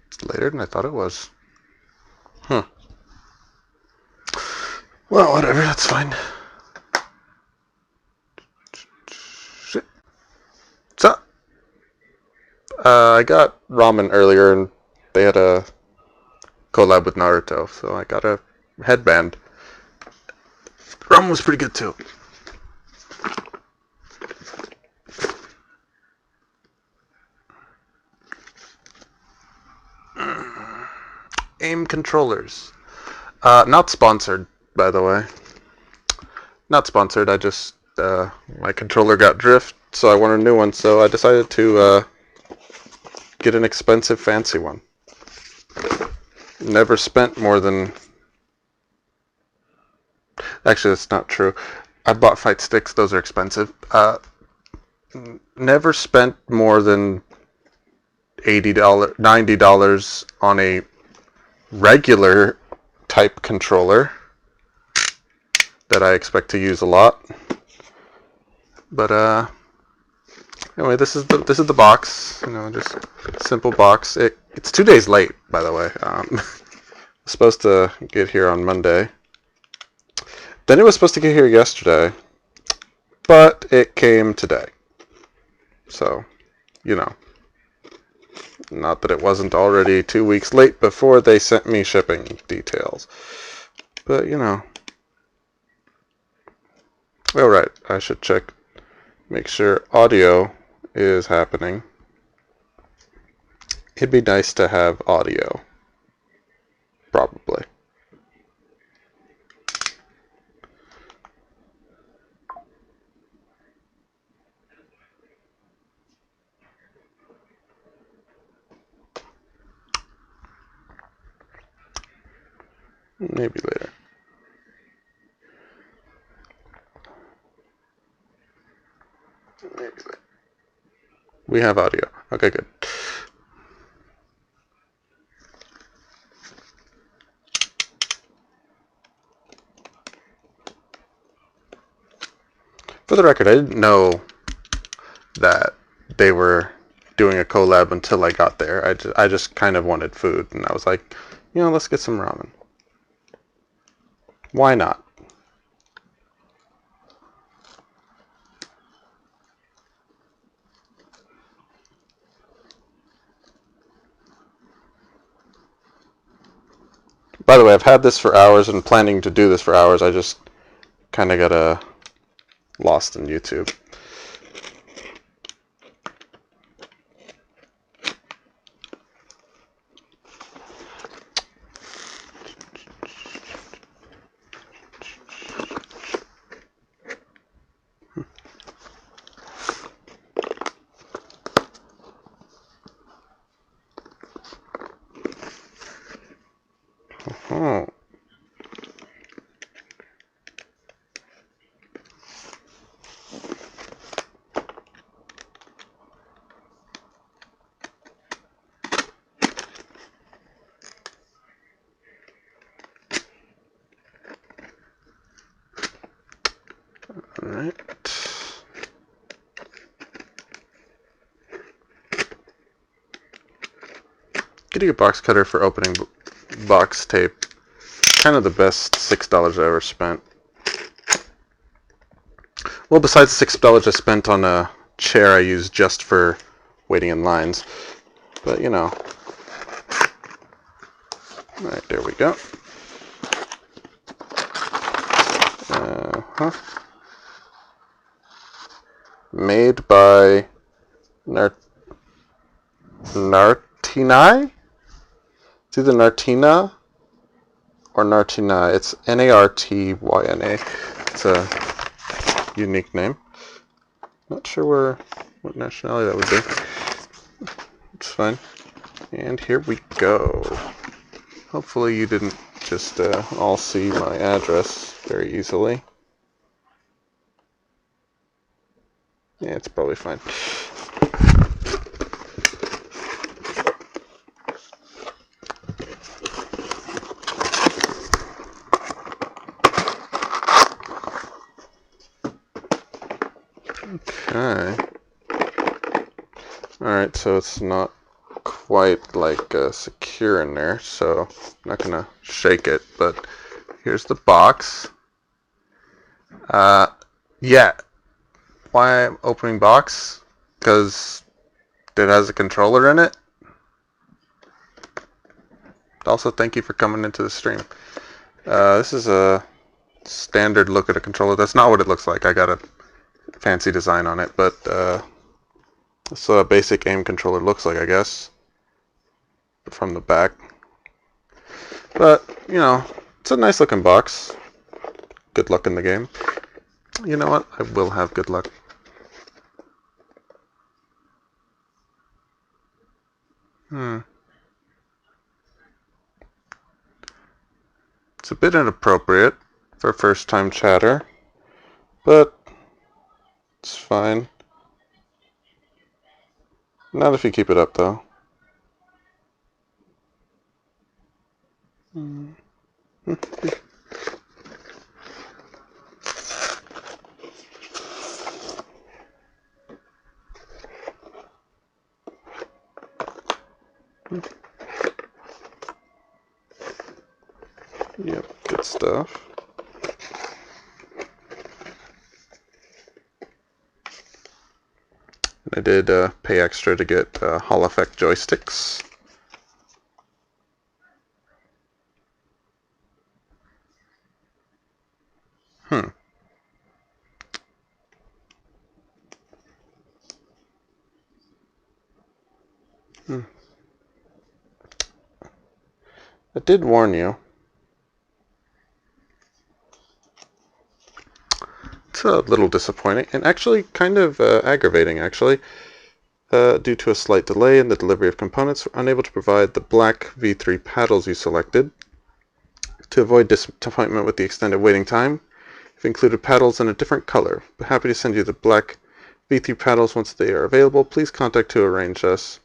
It's later than I thought it was. Huh. Well, whatever, that's fine. Shit. What's up? I got ramen earlier and they had a collab with Naruto, so I got a headband. Ramen was pretty good too. Aim controllers. Not sponsored, by the way. Not sponsored. I just my controller got drift, so I wanted a new one. So I decided to get an expensive, fancy one. Never spent more than. Actually, that's not true. I bought fight sticks. Those are expensive. Never spent more than $80, $90 on a regular type controller that I expect to use a lot. But anyway, this is the box. You know, just simple box. It's 2 days late, by the way. It's supposed to get here on Monday. Then it was supposed to get here yesterday, but it came today. So, you know, not that it wasn't already 2 weeks late before they sent me shipping details. But, you know. All right, I should check, make sure audio is happening. It'd be nice to have audio. Probably. Maybe later. Maybe later. We have audio. Okay, good. For the record, I didn't know that they were doing a collab until I got there. I just kind of wanted food, and I was like, you know, let's get some ramen. Why not? By the way, I've had this for hours and planning to do this for hours. I just kind of got lost in YouTube. Oh. All right. Getting a box cutter for opening box tape, kind of the best $6 I ever spent. Well, besides $6 I spent on a chair I use just for waiting in lines. But, you know. Alright, there we go. Uh-huh. Made by Nartinai? It's either Nartina or Nartina. It's Nartyna. It's a unique name. Not sure what nationality that would be. It's fine. And here we go. Hopefully you didn't just all see my address very easily. Yeah, it's probably fine. Okay. Alright, so it's not quite like secure in there, so I'm not gonna shake it. But here's the box. Yeah, why I'm opening box? Because it has a controller in it. Also, thank you for coming into the stream. This is a standard look at a controller. That's not what it looks like. I got a fancy design on it, but that's a basic aim controller looks like, I guess, from the back. But, you know, it's a nice looking box. Good luck in the game. You know what? I will have good luck. It's a bit inappropriate for first time chatter, but it's fine. Not if you keep it up, though. Yep, good stuff. I did pay extra to get Hall Effect joysticks. I did warn you. It's a little disappointing, and actually kind of aggravating, actually. Due to a slight delay in the delivery of components, we're unable to provide the black V3 paddles you selected. To avoid disappointment with the extended waiting time, we've included paddles in a different color. We're happy to send you the black V3 paddles once they are available. Please contact to arrange this.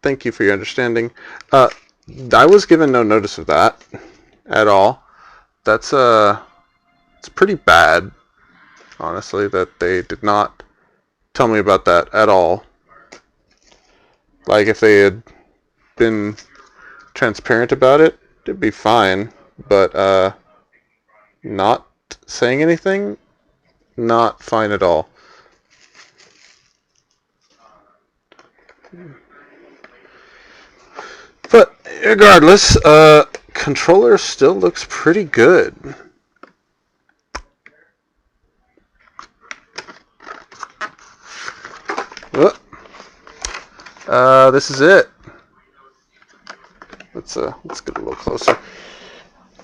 Thank you for your understanding. I was given no notice of that at all. That's it's pretty bad, honestly, that they did not tell me about that at all. Like, if they had been transparent about it, it'd be fine. But not saying anything, not fine at all. But regardless, controller still looks pretty good. This is it. Let's get a little closer.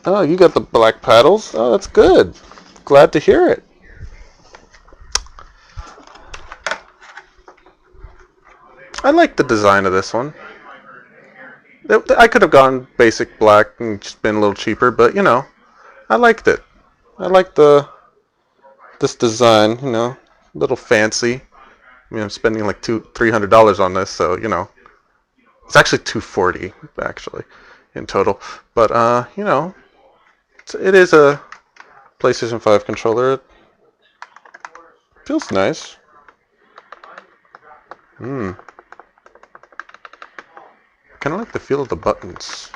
Oh, you got the black paddles. Oh, that's good. Glad to hear it. I like the design of this one. I could have gone basic black and just been a little cheaper, but you know, I liked it. I like this design. You know, a little fancy. I mean, I'm spending like $300 on this, so you know, it's actually $240 actually in total. But you know, it is a PlayStation 5 controller. It feels nice. Kind of like the feel of the buttons.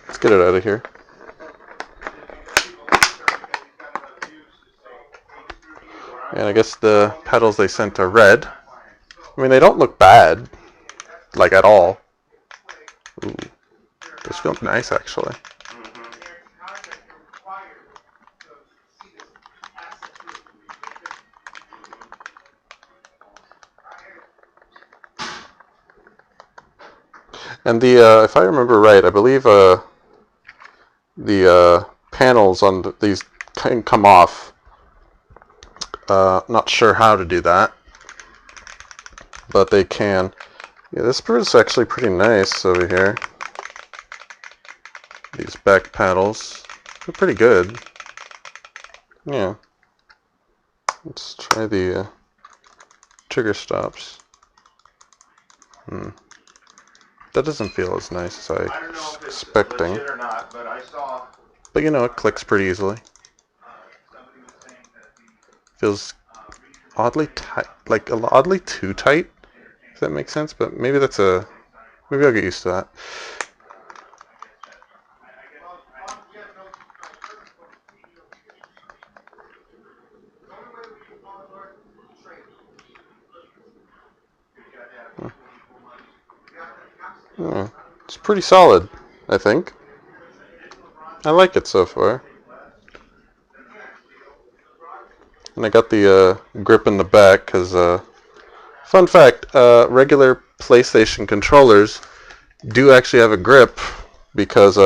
Let's get it out of here. And I guess the pedals they sent are red. I mean, they don't look bad, like at all. Ooh, this feels nice, actually. And the, if I remember right, I believe the panels on these can come off. Not sure how to do that, but they can. Yeah, this is actually pretty nice over here. These back paddles, they're pretty good. Yeah. Let's try the trigger stops. That doesn't feel as nice as I was expecting. But you know, it clicks pretty easily. Feels oddly tight, like oddly too tight, if that makes sense, but maybe that's maybe I'll get used to that. Yeah, it's pretty solid, I think. I like it so far. And I got the grip in the back because, fun fact, regular PlayStation controllers do actually have a grip because,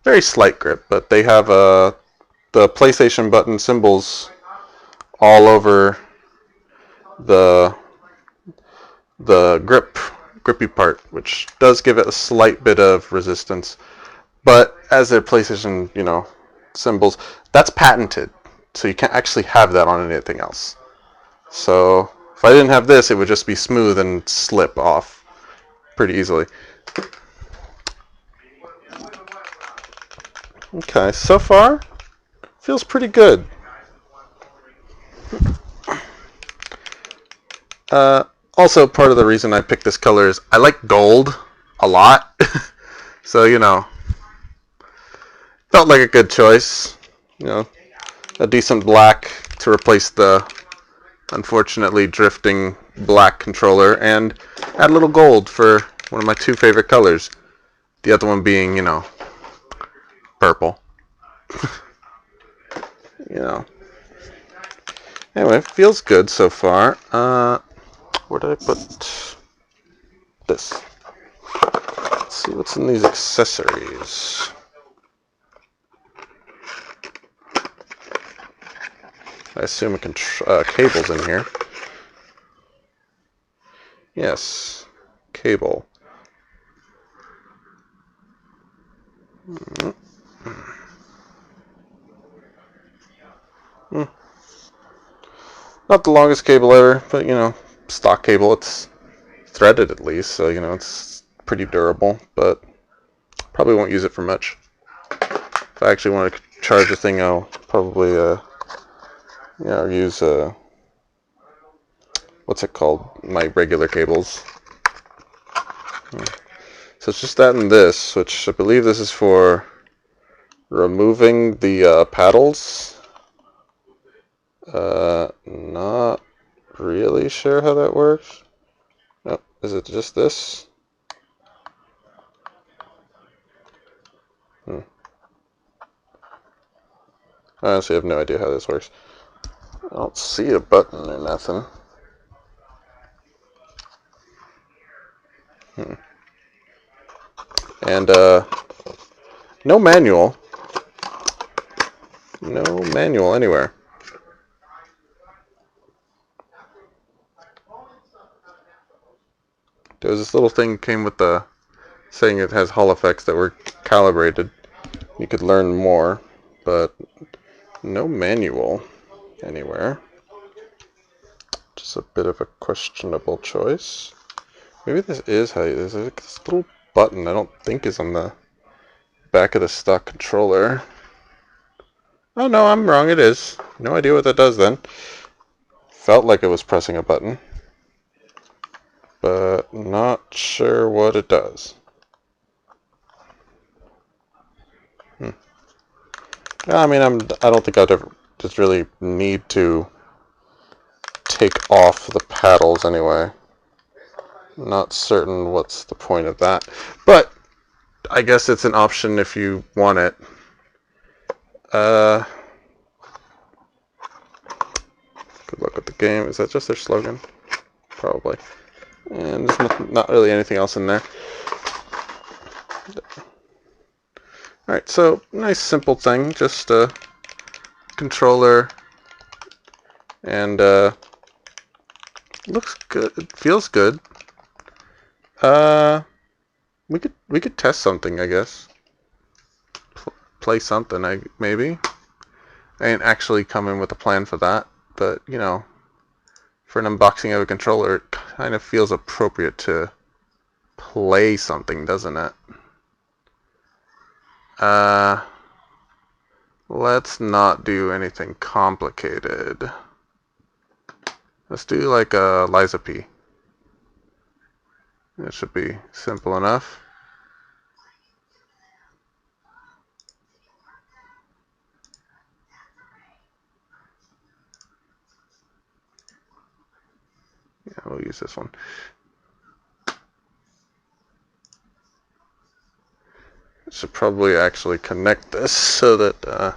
very slight grip, but they have the PlayStation button symbols all over the grippy part, which does give it a slight bit of resistance. But as a PlayStation, symbols, that's patented, so you can't actually have that on anything else. So if I didn't have this, it would just be smooth and slip off pretty easily. Okay, so far feels pretty good. Also, part of the reason I picked this color is I like gold a lot. So, felt like a good choice. A decent black to replace the unfortunately drifting black controller, and add a little gold for one of my two favorite colors. The other one being, purple. you know. Anyway, feels good so far. Where did I put this? Let's see what's in these accessories. I assume a cable's in here. Yes, cable. Not the longest cable ever, but stock cable. It's threaded at least, so it's pretty durable. But probably won't use it for much. If I actually want to charge the thing, I'll probably use what's it called? My regular cables. So it's just that and this, which I believe this is for removing the paddles. Not really sure how that works. Oh, is it just this? I honestly have no idea how this works. I don't see a button or nothing. And no manual. No manual anywhere. There was this little thing came with the saying it has Hall effects that were calibrated. You could learn more, but no manual anywhere. Just a bit of a questionable choice. Maybe this is how you. There's this little button I don't think is on the back of the stock controller. Oh no, I'm wrong. It is. No idea what that does then. Felt like it was pressing a button, but not sure what it does. I mean, I don't think I'd ever just really need to take off the paddles anyway. Not certain what's the point of that, but I guess it's an option if you want it. Good luck with the game. Is that just their slogan? Probably. And there's not really anything else in there. Alright, so nice simple thing. Just a controller. And looks good. It feels good. We could test something, I guess. Play something, maybe. I ain't actually coming with a plan for that, but for an unboxing of a controller, it kind of feels appropriate to play something, doesn't it? Let's not do anything complicated. Let's do like a Liza P. That should be simple enough. Yeah, we'll use this one. Should probably actually connect this so that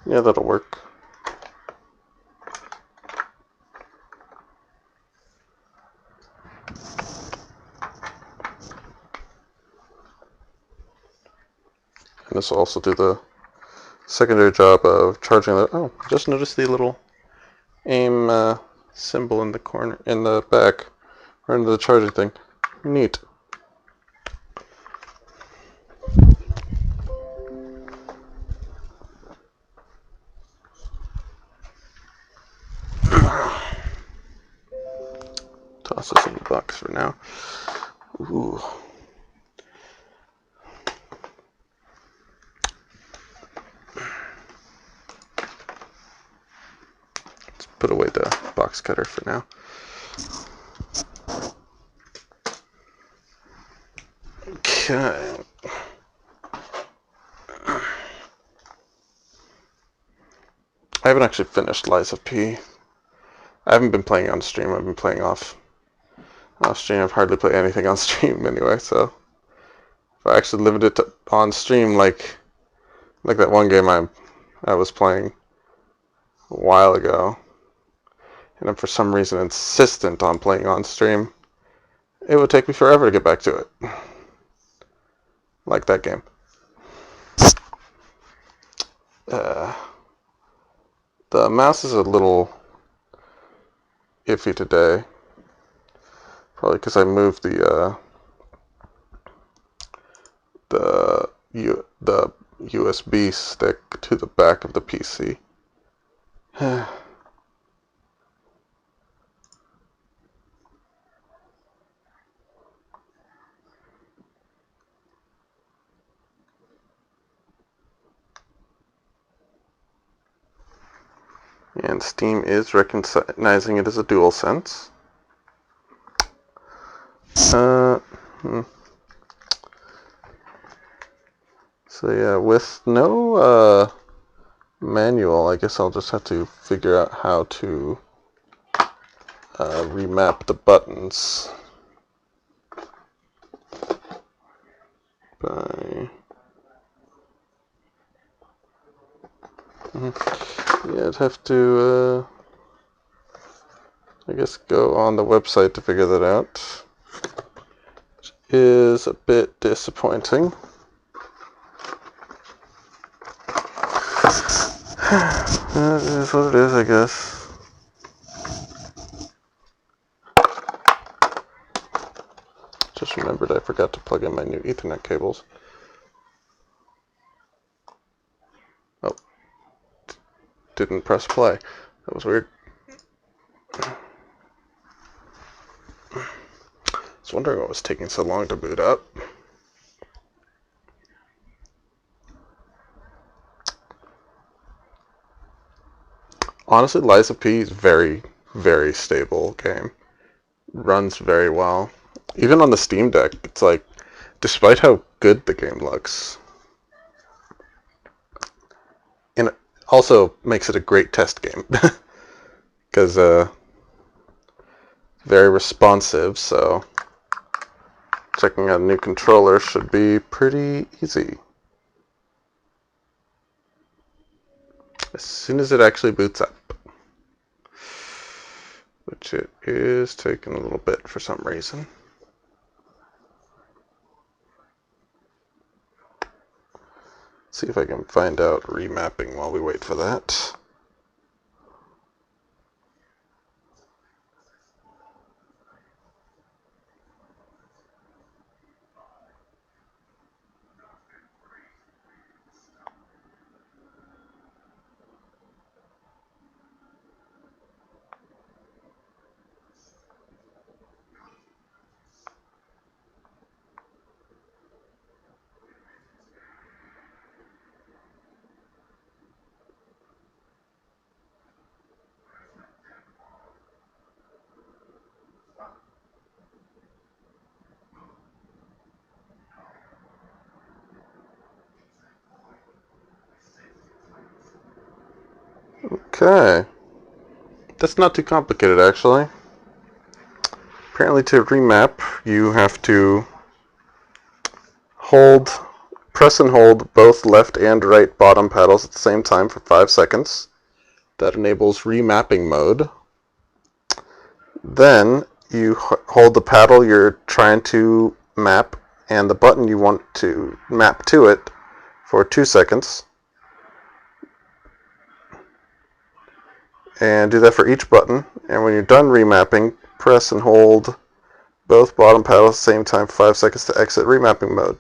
yeah, that'll work. And this will also do the secondary job of charging the. Oh, just noticed the little aim symbol in the corner, in the back, right under the charging thing. Neat. Toss this in the box for now. Ooh. Let's put away the box cutter for now. Okay. I haven't actually finished Liza P. I haven't been playing on stream. I've been playing off stream. I've hardly played anything on stream anyway. So if I actually limited to on stream, like that one game I was playing a while ago, and I'm for some reason insistent on playing on stream, it would take me forever to get back to it. Like that game. The mouse is a little iffy today. Probably because I moved the USB stick to the back of the PC. And Steam is recognizing it as a DualSense. So yeah, with no manual, I guess I'll just have to figure out how to remap the buttons by. Yeah, I'd have to, I guess, go on the website to figure that out. Which is a bit disappointing. That is what it is, I guess. Just remembered I forgot to plug in my new Ethernet cables. Oh. Didn't press play. That was weird. I was wondering what was taking so long to boot up. Honestly, Liza P is very, very stable game. Runs very well. Even on the Steam Deck, it's like, despite how good the game looks, and it also makes it a great test game. Because very responsive, so checking out a new controller should be pretty easy. As soon as it actually boots up. Which it is taking a little bit for some reason. See if I can find out remapping while we wait for that. Okay. That's not too complicated, actually. Apparently to remap, you have to press and hold both left and right bottom paddles at the same time for 5 seconds. That enables remapping mode. Then you hold the paddle you're trying to map and the button you want to map to it for 2 seconds. And do that for each button. And when you're done remapping, press and hold both bottom paddles at the same time for 5 seconds to exit remapping mode.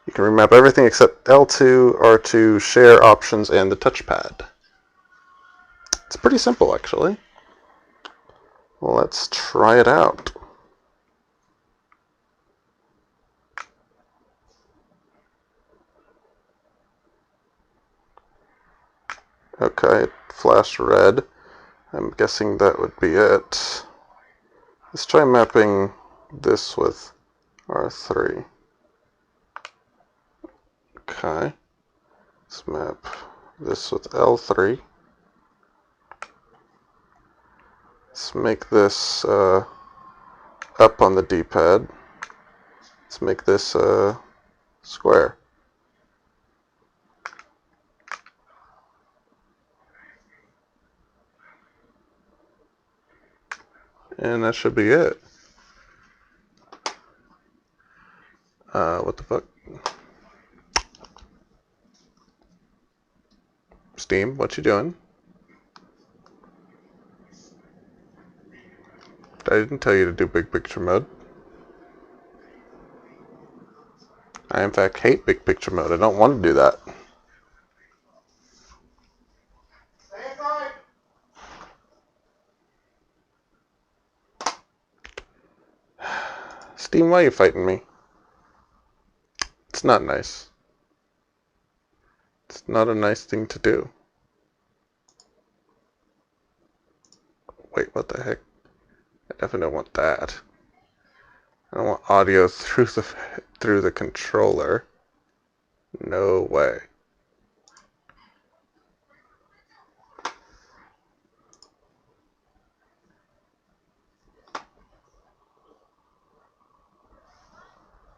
You can remap everything except L2, R2, share options, and the touchpad. It's pretty simple, actually. Well, let's try it out. Okay, it flashed red. I'm guessing that would be it. Let's try mapping this with R3. Okay. Let's map this with L3. Let's make this up on the D-pad. Let's make this square. And that should be it. What the fuck? Steam, what you doing? I didn't tell you to do big picture mode. I in fact hate big picture mode. I don't want to do that. Steam, why are you fighting me? It's not nice. It's not a nice thing to do. Wait, what the heck? I definitely don't want that. I don't want audio through the controller. No way.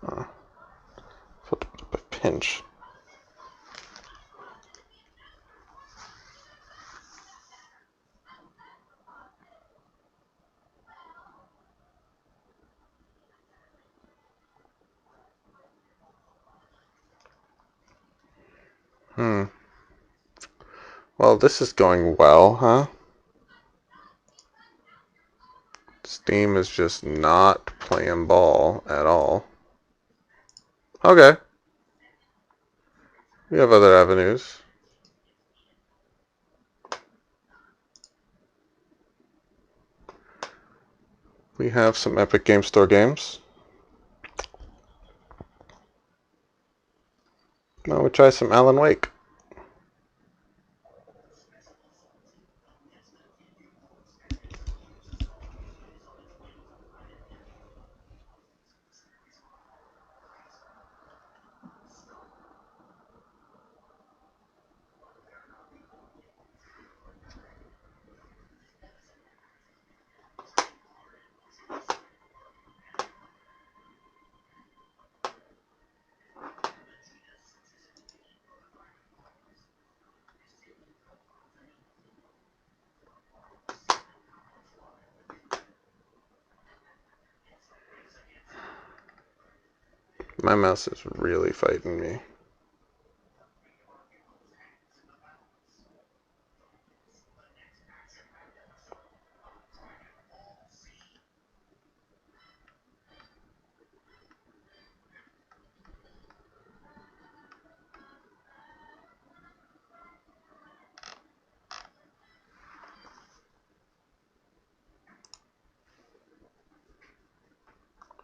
Oh. A pinch. Well, this is going well, huh? Steam is just not playing ball at all. Okay. We have other avenues. We have some Epic Game Store games. Now we try some Alan Wake. My mouse is really fighting me.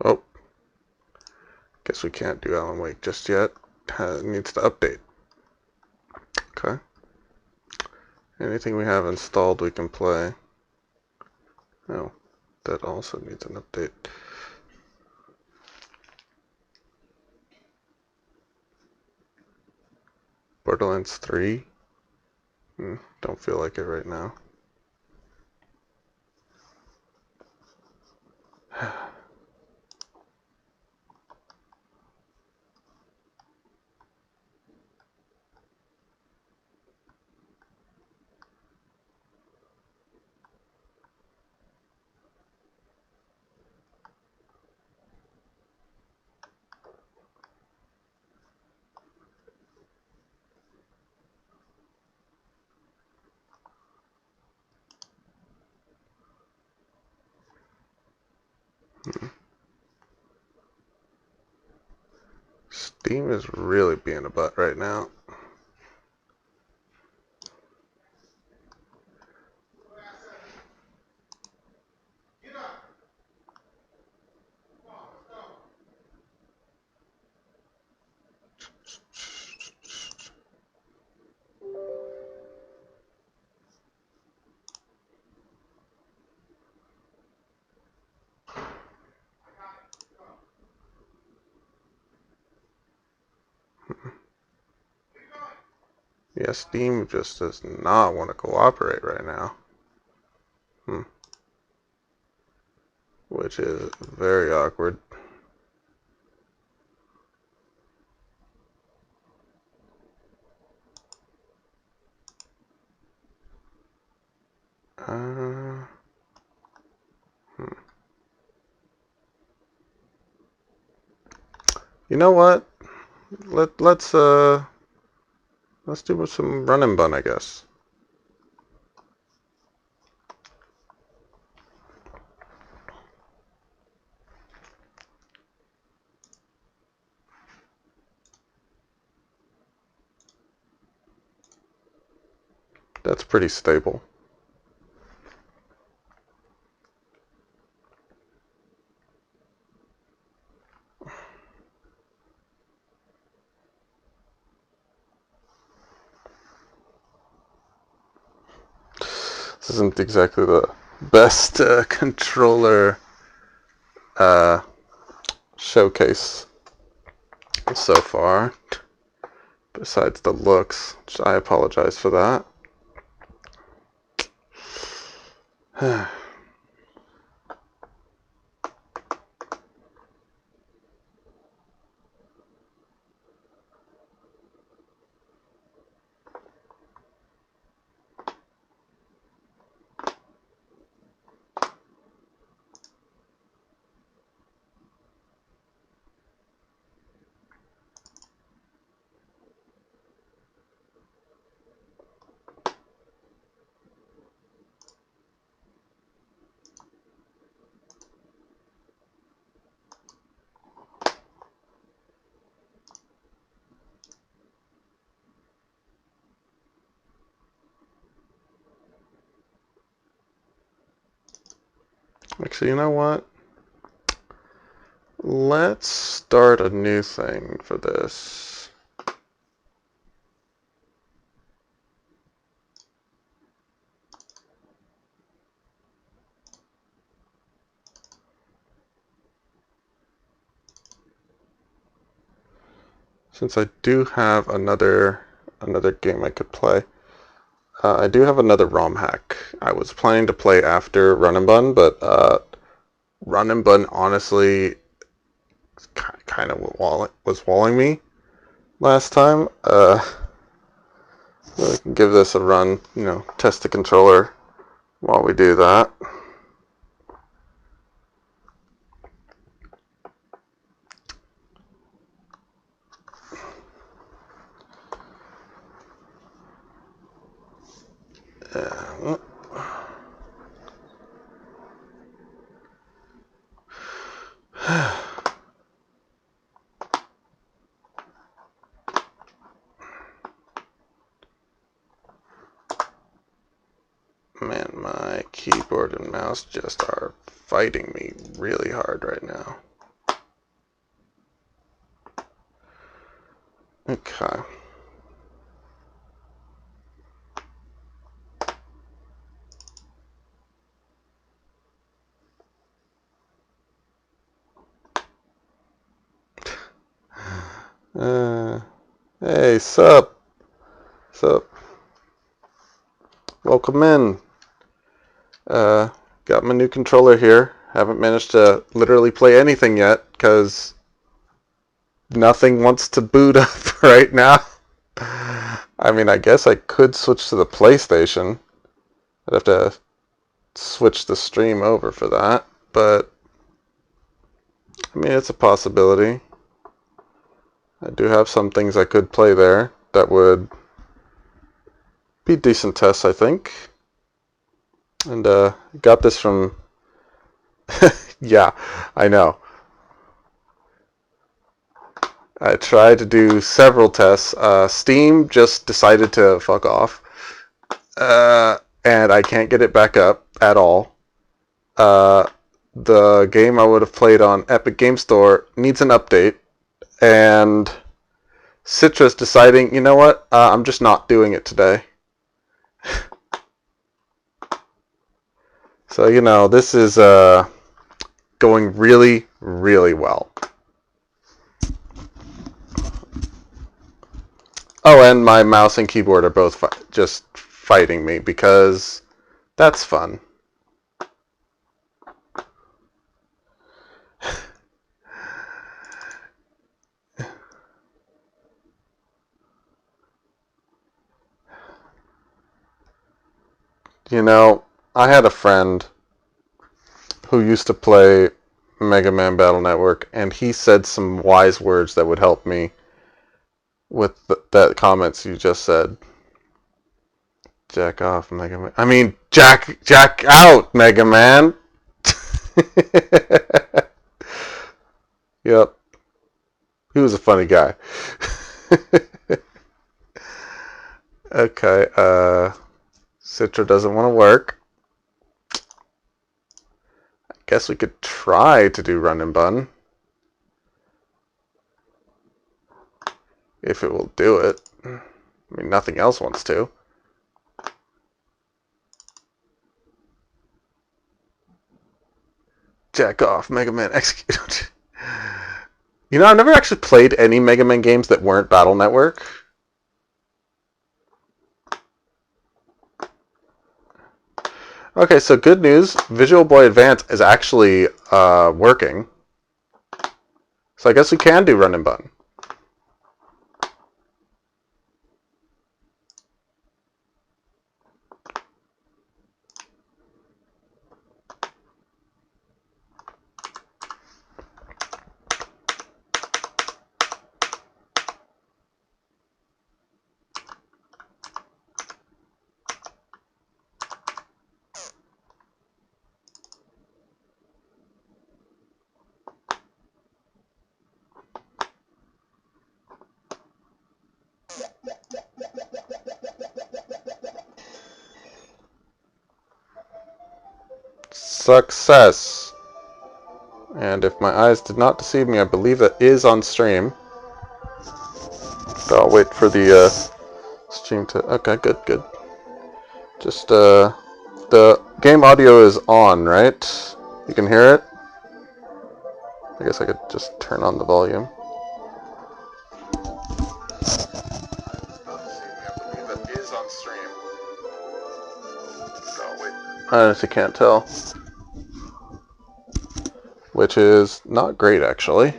Oh. Guess we can't do Alan Wake just yet. It needs to update. Okay. Anything we have installed we can play. Oh, that also needs an update. Borderlands 3? Don't feel like it right now. Steam is really being a butt right now. Yeah, Steam just does not want to cooperate right now. Which is very awkward. Uh, You know what? Let's do some run and bun, I guess. That's pretty stable. This isn't exactly the best controller showcase so far, besides the looks, which I apologize for that. Actually, you know what? Let's start a new thing for this. Since I do have another game I could play. I do have another ROM hack. I was planning to play after Run and Bun, but Run and Bun honestly kind of was walling me last time. We can give this a run, test the controller while we do that. Man, my keyboard and mouse just are fighting me really hard right now. Okay. Hey, sup? Sup? Welcome in. Got my new controller here. Haven't managed to literally play anything yet because nothing wants to boot up right now. I mean, I guess I could switch to the PlayStation. I'd have to switch the stream over for that, but I mean, it's a possibility. I do have some things I could play there that would be decent tests, I think. And got this from... yeah, I know. I tried to do several tests. Steam just decided to fuck off. And I can't get it back up at all. The game I would have played on Epic Game Store needs an update. And Citra's deciding, you know what? I'm just not doing it today. So, you know, this is going really, really well. Oh, and my mouse and keyboard are both just fighting me because that's fun. You know, I had a friend who used to play Mega Man Battle Network, and he said some wise words that would help me with that comments you just said. Jack off, Mega Man. I mean, Jack out, Mega Man. Yep. He was a funny guy. Okay, Citra doesn't want to work. I guess we could try to do run and bun. If it will do it. I mean, nothing else wants to. Jack off, Mega Man execute. You know, I've never actually played any Mega Man games that weren't Battle Network. Okay, so good news. Visual Boy Advance is actually working. So I guess we can do run and bun. Success. And if my eyes did not deceive me, I believe that is on stream. So I'll wait for the stream to... Okay, good. Just, the game audio is on, right? You can hear it? I guess I could just turn on the volume. I honestly can't tell. Which is not great, actually.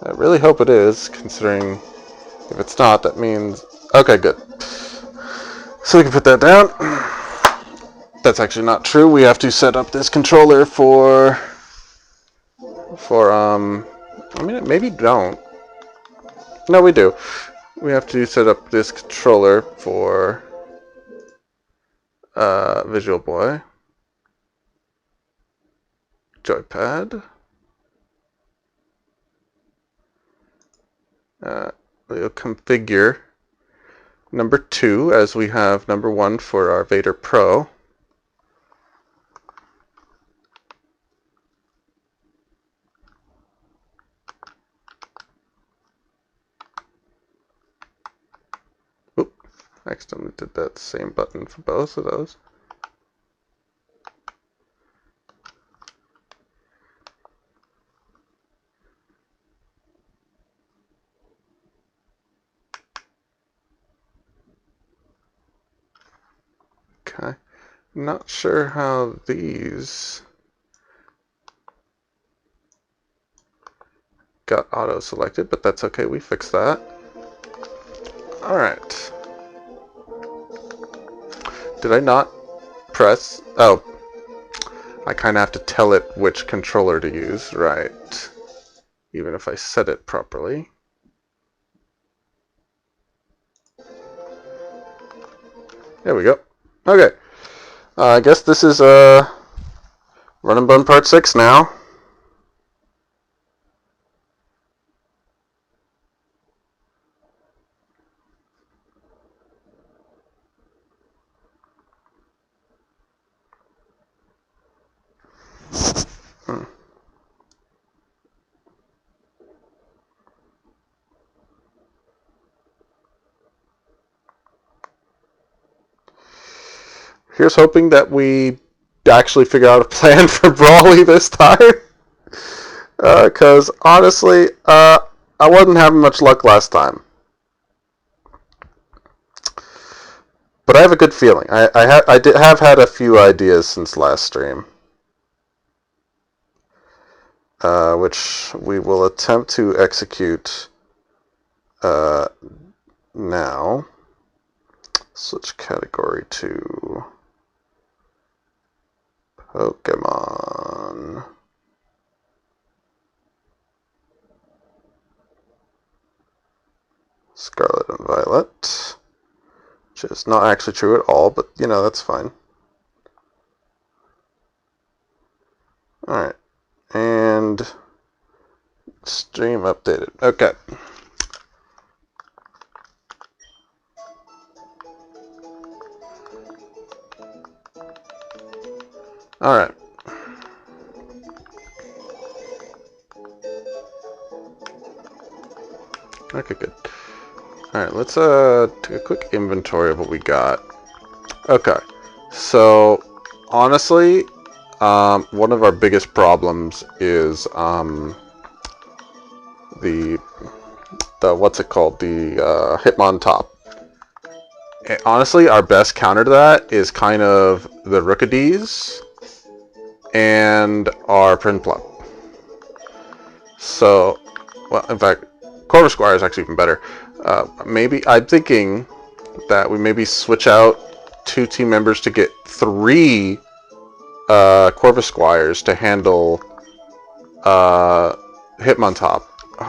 I really hope it is, considering if it's not, that means... Okay, good. So we can put that down. That's actually not true. We have to set up this controller for I mean, maybe don't. No, we do. We have to set up this controller for Visual Boy. Joypad. We'll configure number 2 as we have number 1 for our Vader Pro. Oop, I accidentally did that same button for both of those. Okay. Not sure how these got auto-selected, but that's okay. We fixed that. Alright. Did I not press? Oh. I kind of have to tell it which controller to use. Right. Even if I set it properly. There we go. Okay. I guess this is Run and Bun Part 6 now. Here's hoping that we actually figure out a plan for Brawly this time. Because honestly, I wasn't having much luck last time. But I have a good feeling. I have had a few ideas since last stream. Which we will attempt to execute now. Switch category to Pokemon. Scarlet and Violet. Which is not actually true at all, but you know, that's fine. Alright. And stream updated. Okay. Alright. Okay, good. Alright, let's take a quick inventory of what we got. Okay. So, honestly, one of our biggest problems is the what's it called? The Hitmontop. Honestly, our best counter to that is kind of the Rookadies and our Prinplup. So, well, in fact, Corvisquire is actually even better. Maybe I'm thinking that we maybe switch out 2 team members to get 3 Corvisquires to handle Hitmontop,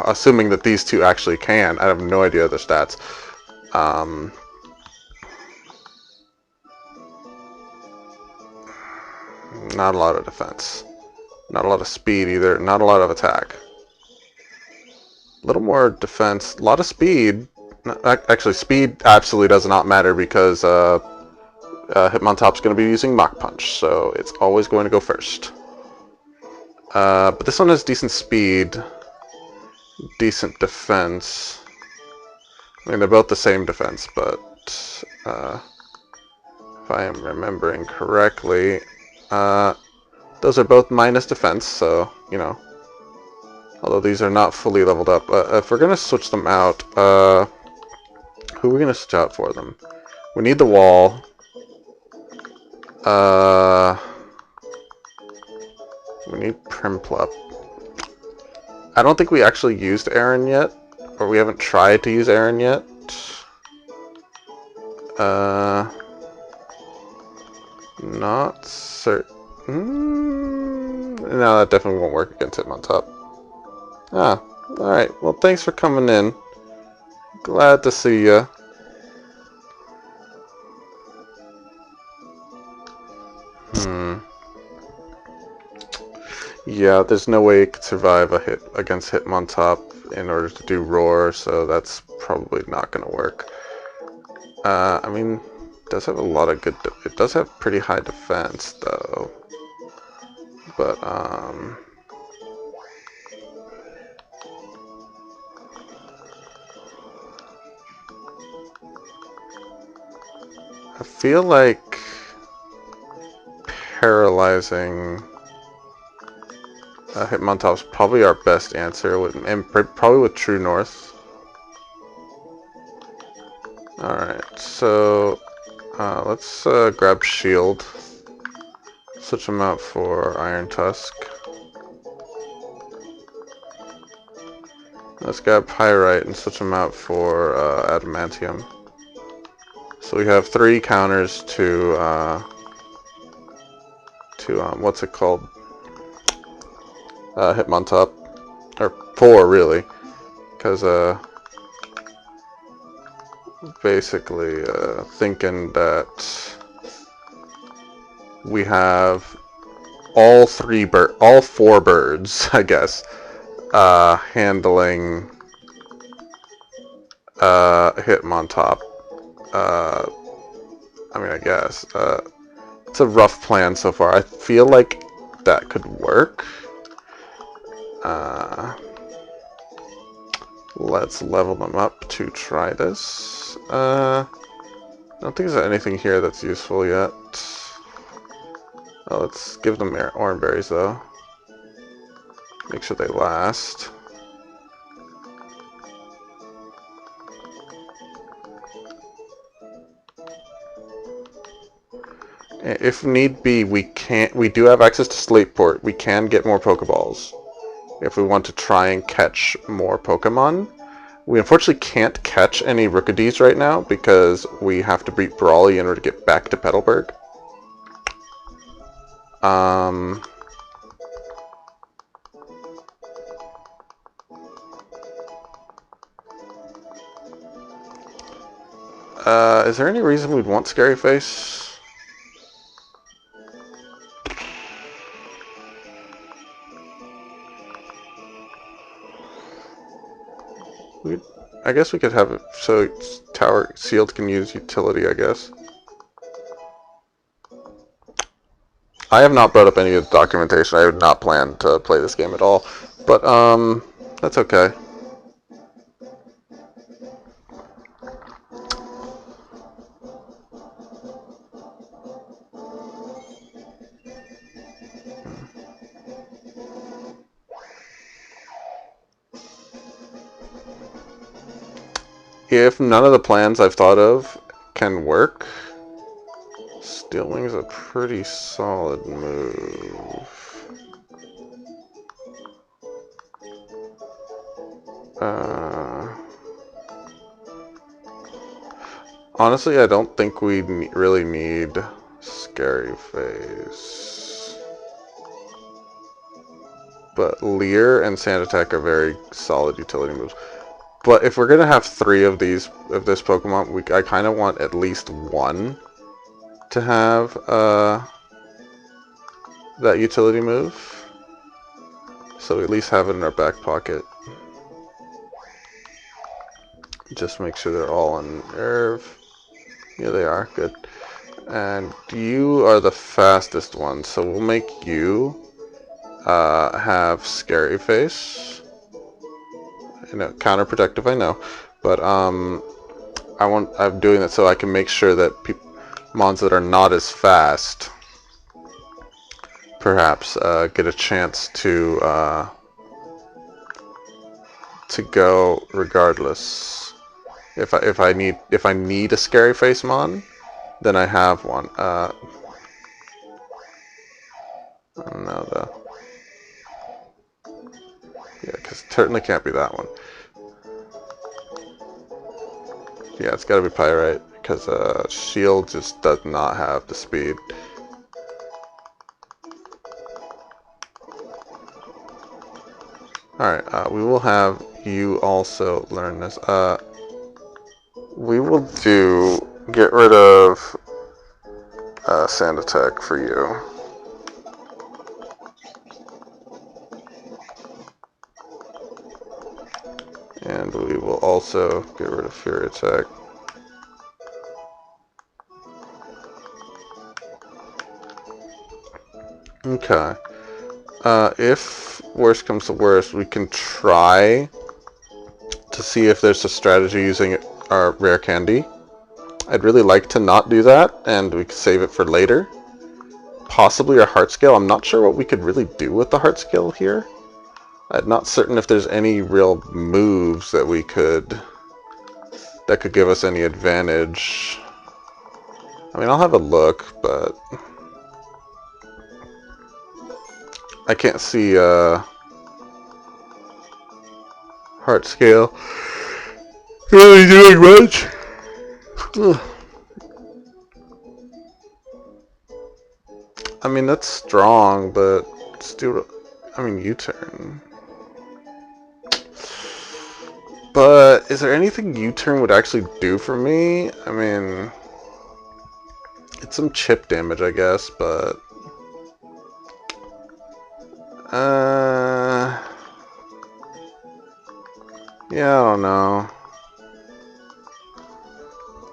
assuming that these 2 actually can. I have no idea their stats. Not a lot of defense. Not a lot of speed either. Not a lot of attack. A little more defense. A lot of speed. Actually, speed absolutely does not matter because Hitmontop's going to be using Mach Punch, so it's always going to go first. But this one has decent speed. Decent defense. I mean, they're both the same defense, but if I am remembering correctly, those are both minus defense, so, you know. Although these are not fully leveled up. If we're going to switch them out, who are we going to switch out for them? We need the wall. We need Prinplup. I don't think we actually used Aaron yet. Or we haven't tried to use Aaron yet. Not certain. No, that definitely won't work against Hitmontop. Ah, alright. Well, thanks for coming in. Glad to see ya. Yeah, there's no way it could survive a hit against Hitmontop in order to do Roar, so that's probably not going to work. I mean, it does have a lot of good... It does have pretty high defense, though. But, I feel like paralyzing Hitmontop's probably our best answer, and probably with True North. Alright, so Let's grab Shield. Switch them out for Iron Tusk. Let's grab Pyrite and switch them out for Adamantium. So we have 3 counters to what's it called? Hitmontop. Or 4 really. Because basically thinking that we have all 4 birds, I guess, handling Hitmontop. I mean, I guess it's a rough plan so far. I feel like that could work. Let's level them up to try this. I don't think there's anything here that's useful yet. Oh, let's give them orange berries though. Make sure they last. If need be, we do have access to Slateport. We can get more Pokeballs if we want to try and catch more Pokemon. We unfortunately can't catch any Rookadies right now because we have to beat Brawly in order to get back to Petalburg. Is there any reason we'd want Scary Face? I guess we could have it so Tower Sealed can use utility, I guess. I have not brought up any of the documentation. I had not planned to play this game at all. But, that's okay. If none of the plans I've thought of can work, Steel Wing's a pretty solid move. Honestly, I don't think we really need Scary Face. But Leer and Sand Attack are very solid utility moves. But if we're gonna have 3 of this Pokemon, I kind of want at least 1 to have that utility move. So we at least have it in our back pocket. Just make sure they're all on nerve. Yeah, they are. Good. And you are the fastest one, so we'll make you have Scary Face. You know, counterprotective, I know, but I'm doing that so I can make sure that mons that are not as fast perhaps get a chance to go regardless. If I need a Scary Face mon, then I have one. I don't know though. Yeah, because it certainly can't be that one. Yeah, it's got to be Pyrite because Shield just does not have the speed. Alright, we will have you also learn this. We will get rid of Sand Attack for you. And we will also get rid of Fury Attack. Okay. If worst comes to worst, we can try to see if there's a strategy using our rare candy. I'd really like to not do that, and we could save it for later. Possibly our heart scale. I'm not sure what we could really do with the heart scale here. I'm not certain if there's any real moves that could give us any advantage. I mean, I'll have a look, but I can't see heart scale really doing much. Ugh. I mean, that's strong, but still, I mean, U-turn. But is there anything U-turn would actually do for me? I mean, it's some chip damage, I guess, but yeah, I don't know.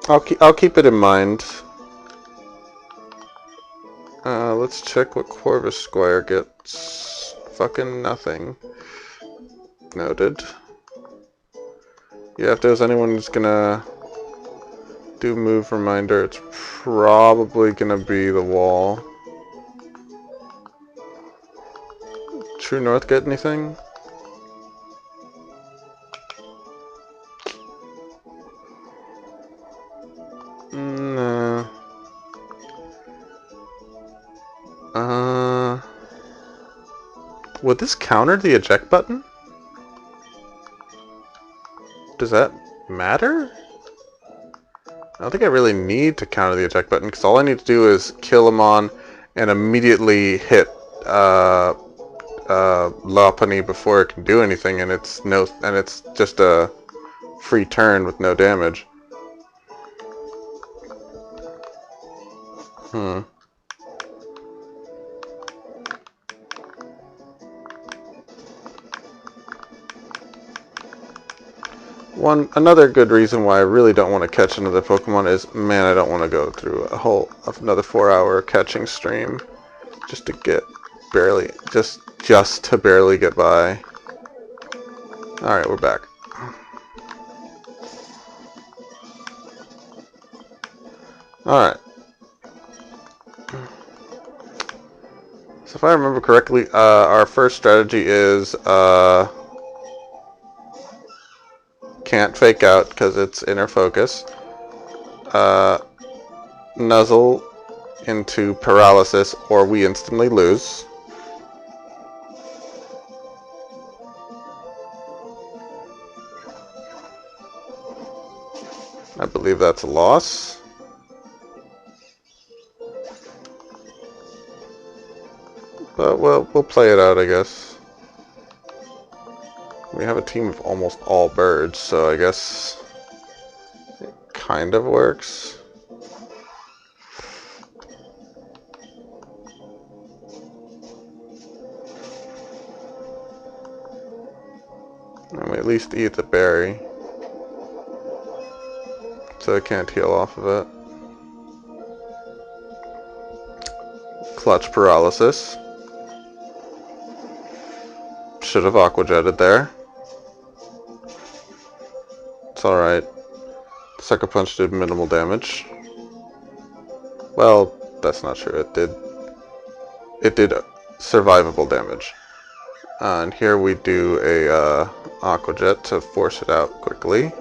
I'll keep it in mind. Let's check what Corvus Squire gets. Fucking nothing. Noted. Yeah, if there's anyone who's gonna do move reminder, it's probably gonna be the wall. True North get anything? No. Would this counter the eject button? Does that matter? I don't think I really need to counter the eject button, because all I need to do is kill him on and immediately hit Lopunny before it can do anything, and it's just a free turn with no damage. Another good reason why I really don't want to catch another Pokemon is, man, I don't want to go through another 4-hour catching stream just to get just to barely get by. All right, we're back. All right. So if I remember correctly, our first strategy is can't fake out because it's inner focus. Nuzzle into paralysis, or we instantly lose. I believe that's a loss. But we'll play it out, I guess. We have a team of almost all birds, so I guess it kind of works. And we at least eat the berry, so I can't heal off of it. Clutch paralysis. Should have aqua jetted there. It's alright. Sucker Punch did minimal damage. Well, that's not true. It did survivable damage. And here we do a Aqua Jet to force it out quickly.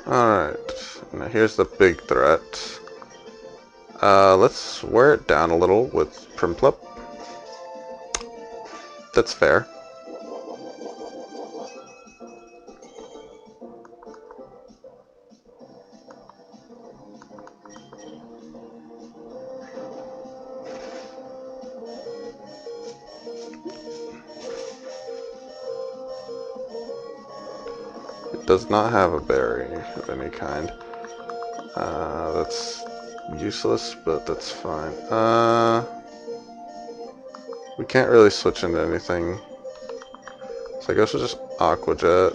Alright, now here's the big threat. Let's wear it down a little with Primplup. That's fair. It does not have a berry of any kind. That's useless, but that's fine. We can't really switch into anything. So I guess we'll just Aqua Jet,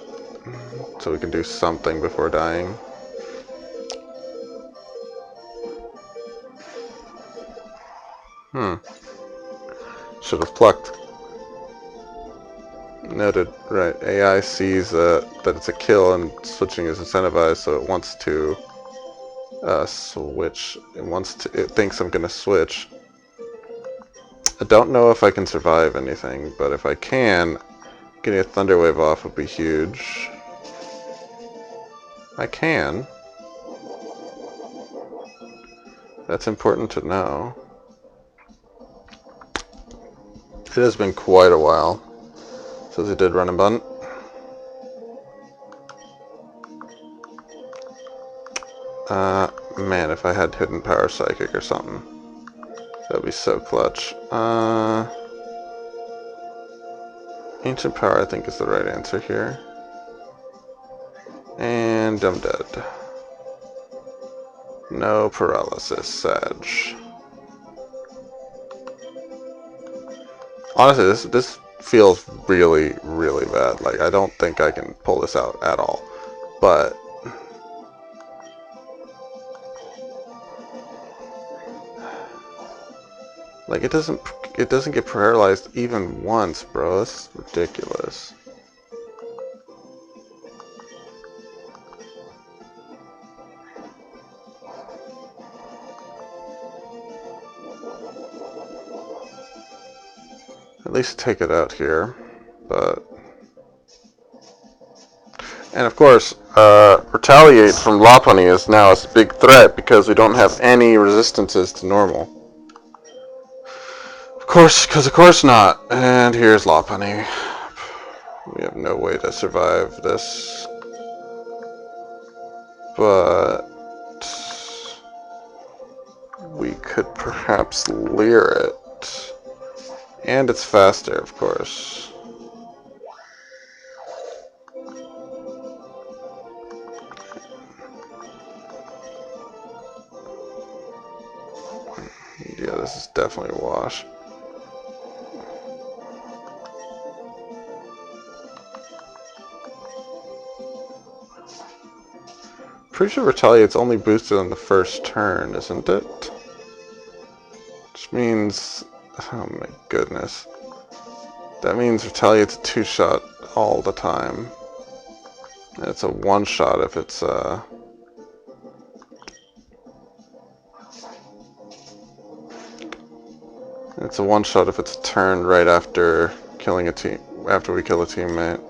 so we can do something before dying. Should have plucked. Noted. Right. AI sees that it's a kill and switching is incentivized, so it wants to switch. It thinks I'm gonna switch. I don't know if I can survive anything, but if I can, getting a Thunder Wave off would be huge. I can. That's important to know. It has been quite a while since I did Run and Bunt. Man, if I had Hidden Power Psychic or something, that'd be so clutch. Ancient Power, I think, is the right answer here. And I'm dead. No paralysis, Sag. Honestly, this feels really, really bad. Like, I don't think I can pull this out at all. But like, it doesn't get paralyzed even once, bro. This is ridiculous. At least take it out here, but... And of course, Retaliate from Lopunny is now a big threat because we don't have any resistances to normal. Of course not. And here's Lopunny. We have no way to survive this. But... we could perhaps Leer it. And it's faster, of course. Yeah, this is definitely a wash. Pretty sure Retaliate's only boosted on the first turn, isn't it? Which means... oh my goodness. That means Retaliate's a 2-shot all the time. And it's a 1-shot if it's it's a 1-shot if it's turned right after killing a team, after we kill a teammate.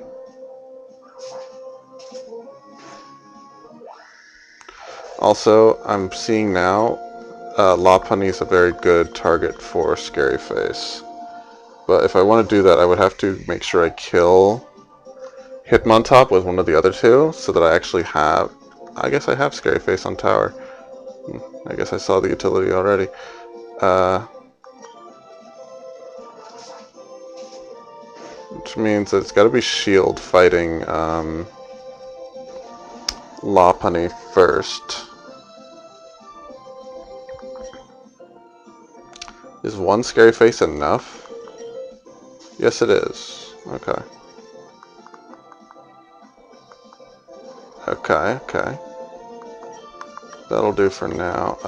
Also, I'm seeing now, Lopunny is a very good target for Scary Face. But if I want to do that, I would have to make sure I kill Hitmontop with one of the other two, so that I actually have... I guess I have Scary Face on tower. I guess I saw the utility already. Which means that it's got to be Shield fighting Lopunny first. Is one Scary Face enough? Yes, it is. Okay. Okay. That'll do for now.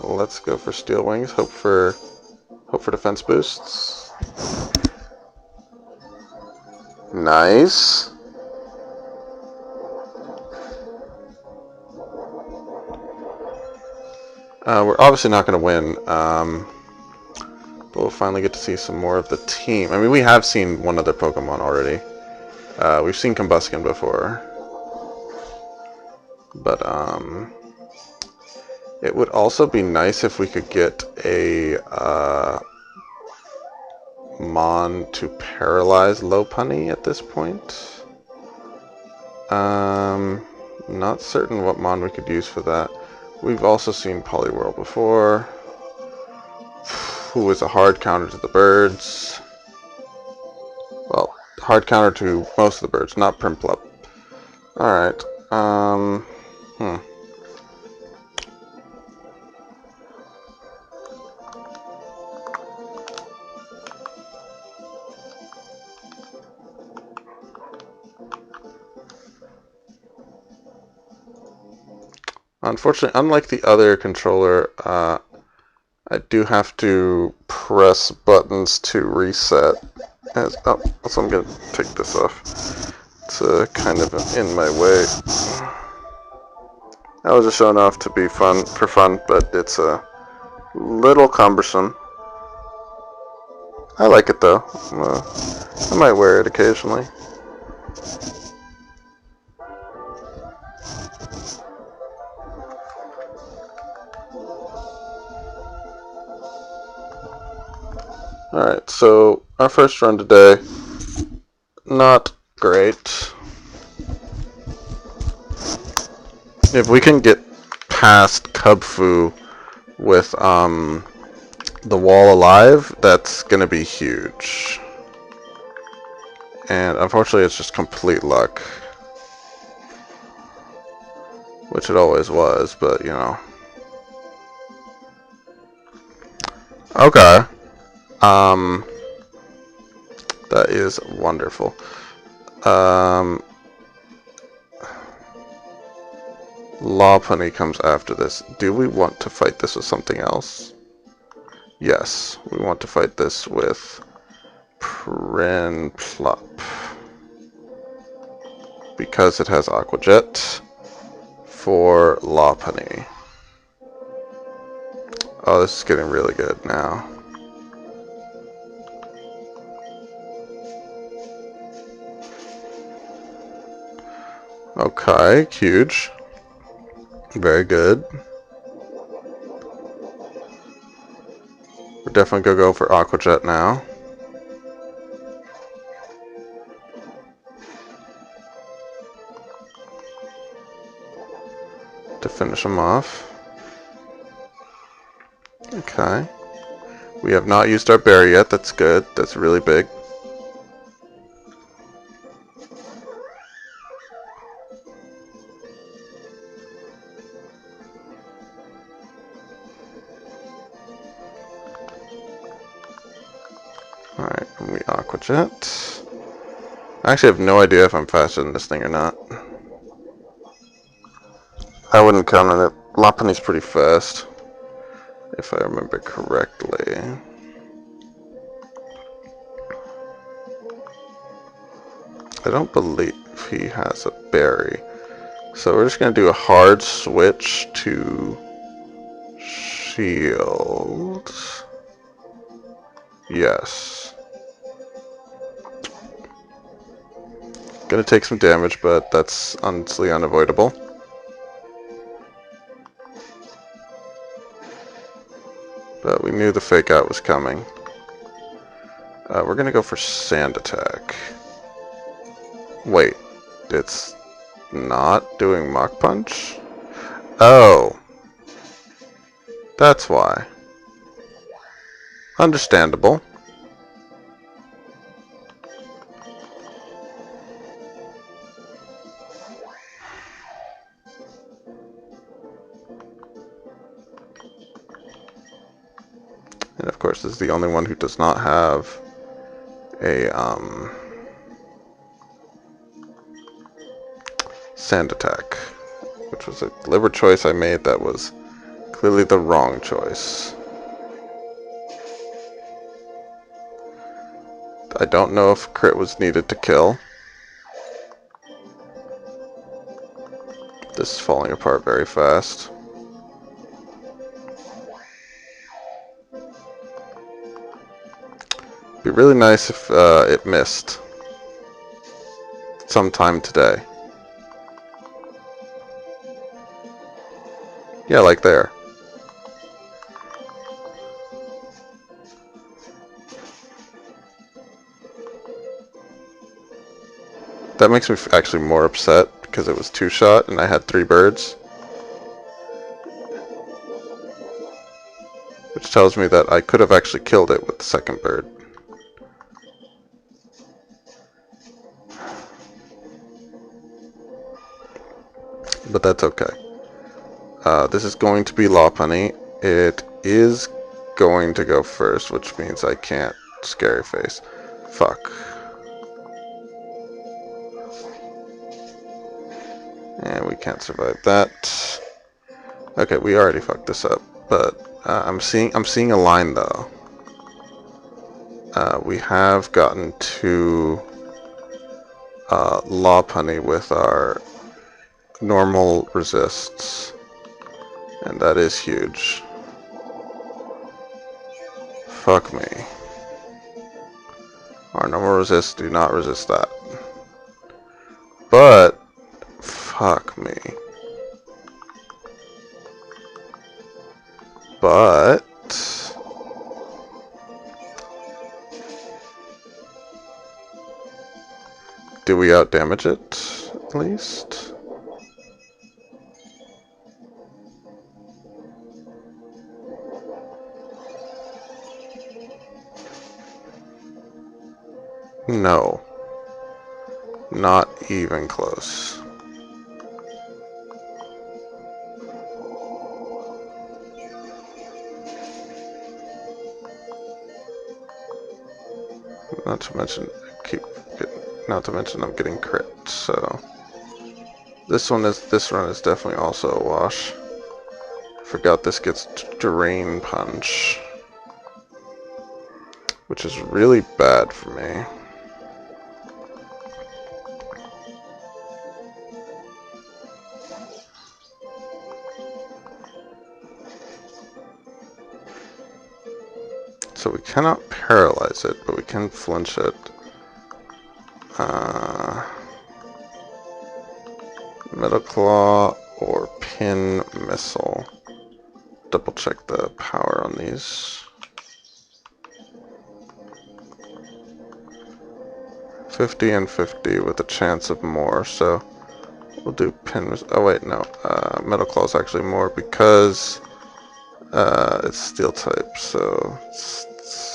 Let's go for Steel Wings. Hope for defense boosts. Nice. We're obviously not going to win. But we'll finally get to see some more of the team. I mean, we have seen one other Pokemon already. We've seen Combuskin before. But, it would also be nice if we could get a, Mon to paralyze Lopunny at this point. Not certain what Mon we could use for that. We've also seen Poliwhirl before, who is a hard counter to the birds. Well, hard counter to most of the birds, not Primplup. Alright, Unfortunately, unlike the other controller, I do have to press buttons to reset. So I'm going to take this off. It's kind of in my way. I was just showing off to be for fun, but it's a little cumbersome. I like it though. I might wear it occasionally. Alright, so our first run today, not great. If we can get past Cub Fu with the wall alive, that's gonna be huge. And unfortunately it's just complete luck. Which it always was, but you know. Okay. That is wonderful. Lopunny comes after this. Do we want to fight this with something else? Yes, we want to fight this with Prinplup. Because it has Aqua Jet for Lopunny. Oh, this is getting really good now. Okay, huge. Very good. We're definitely gonna go for Aqua Jet now. To finish him off. Okay. We have not used our berry yet. That's good. That's really big. Alright, and we Aqua Jet. I actually have no idea if I'm faster than this thing or not. I wouldn't count on it. Lopunny's pretty fast, if I remember correctly. I don't believe he has a berry. So we're just going to do a hard switch to shield. Yes. Gonna take some damage, but that's honestly unavoidable. But we knew the fake out was coming. We're gonna go for Sand Attack. Wait, it's not doing Mach Punch? Oh. That's why. Understandable. And of course, this is the only one who does not have a Sand Attack, which was a deliberate choice I made that was clearly the wrong choice. I don't know if crit was needed to kill. This is falling apart very fast. Be really nice if it missed sometime today. Yeah, like there. That makes me actually more upset because it was 2-shot and I had 3 birds. Which tells me that I could have actually killed it with the second bird. But that's okay. This is going to be Lopunny. It is going to go first, which means I can't Scary Face. Fuck. And we can't survive that. Okay, we already fucked this up, but I'm seeing a line though. We have gotten to Lopunny with our normal resists, and that is huge. Fuck me. Our normal resist, do not resist that. But, fuck me. But, do we outdamage it, at least? No. Not even close. Not to mention, I'm getting crit, so this run is definitely also a wash. Forgot this gets Drain Punch, which is really bad for me. So we cannot paralyze it, but we can flinch it. Metal Claw or Pin Missile. Double check the power on these. 50 and 50 with a chance of more, so we'll do Pin Missile. Oh wait, no. Metal Claw is actually more because it's Steel type, so it's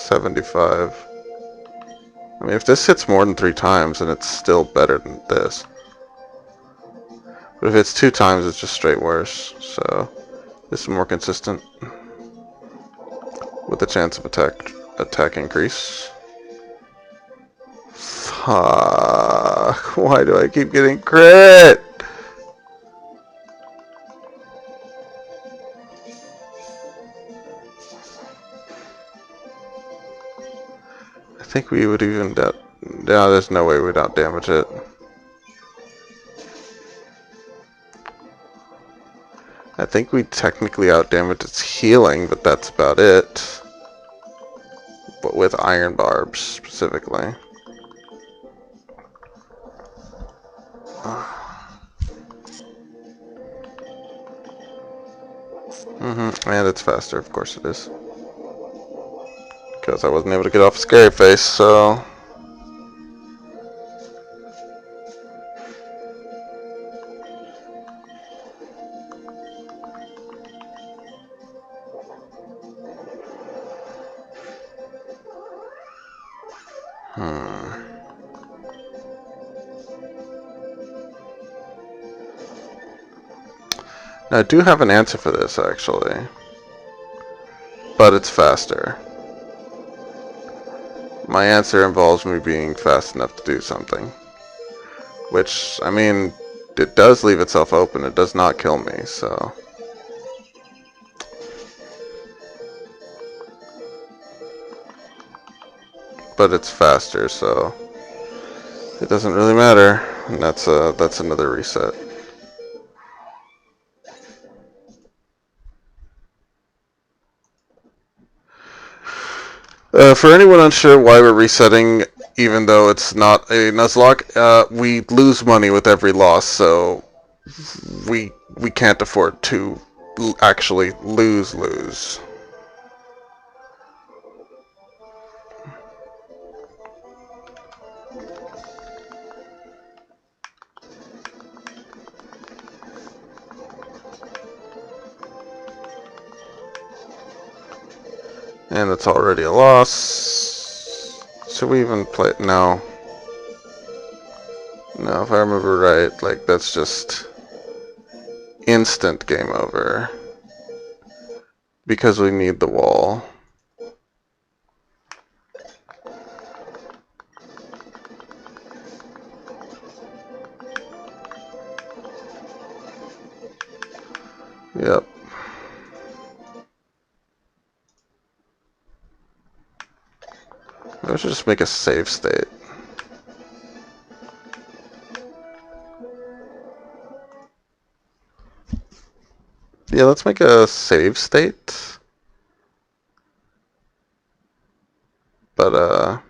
75. I mean, if this hits more than 3 times, then it's still better than this. But if it's 2 times, it's just straight worse. So this is more consistent with a chance of attack increase. Fuck! Why do I keep getting crit? I think we would even no, there's no way we'd out damage it. I think we technically outdamage its healing, but that's about it. But with Iron Barbs, specifically. And it's faster, of course it is. Because I wasn't able to get off Scary Face, so... Now, I do have an answer for this, actually. But it's faster. My answer involves me being fast enough to do something. Which, I mean, it does leave itself open. It does not kill me, so... But it's faster, so... It doesn't really matter. And that's another reset. For anyone unsure why we're resetting, even though it's not a Nuzlocke, we lose money with every loss, so we can't afford to actually lose. And it's already a loss. Should we even play it? No. No, if I remember right, like, that's just instant game over. Because we need the wall. Yep. I should just make a save state. Yeah, let's make a save state. But,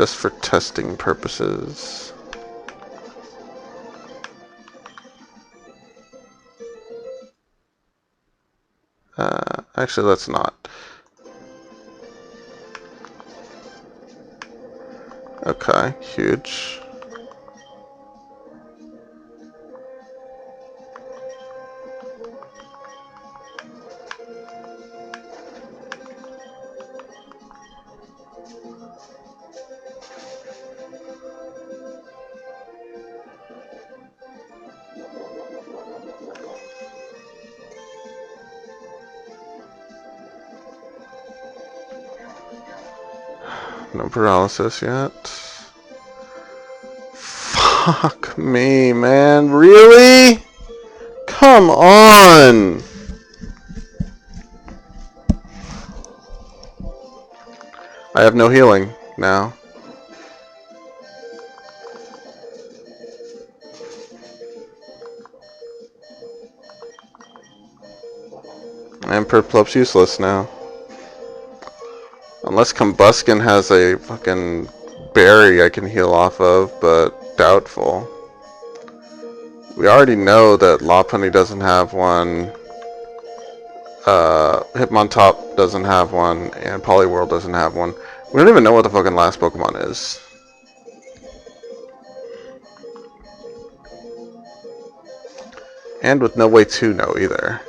Just for testing purposes. Actually, let's not. Okay, huge. No paralysis yet. Fuck me, man. Really? Come on! I have no healing now. And Purplup's useless now. Unless Combuskin has a fucking berry I can heal off of, but doubtful. We already know that Lopunny doesn't have one, Hitmontop doesn't have one, and Poliwhirl doesn't have one. We don't even know what the fucking last Pokemon is. And with no way to know either.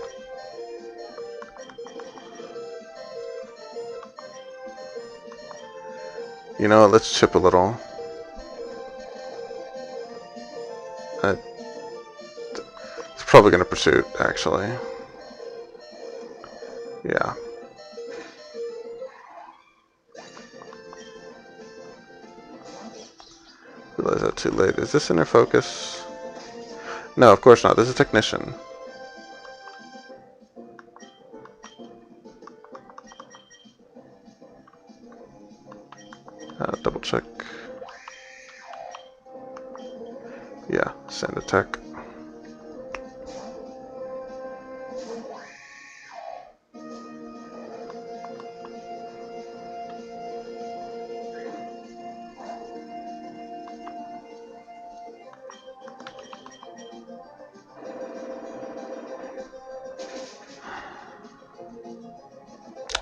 You know what, let's chip a little. It's probably going to Pursuit, actually. Yeah. Realize that too late. Is this Inner Focus? No, of course not. This is Technician. Double check. Yeah, Sand Attack.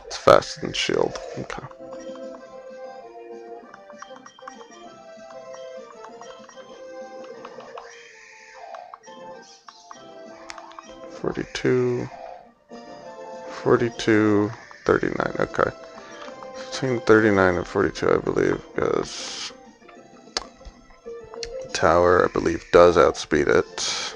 It's faster than Shield. Okay. $42, 42, 39. Okay. Between 39 and 42, I believe, because Tower, I believe, does outspeed it.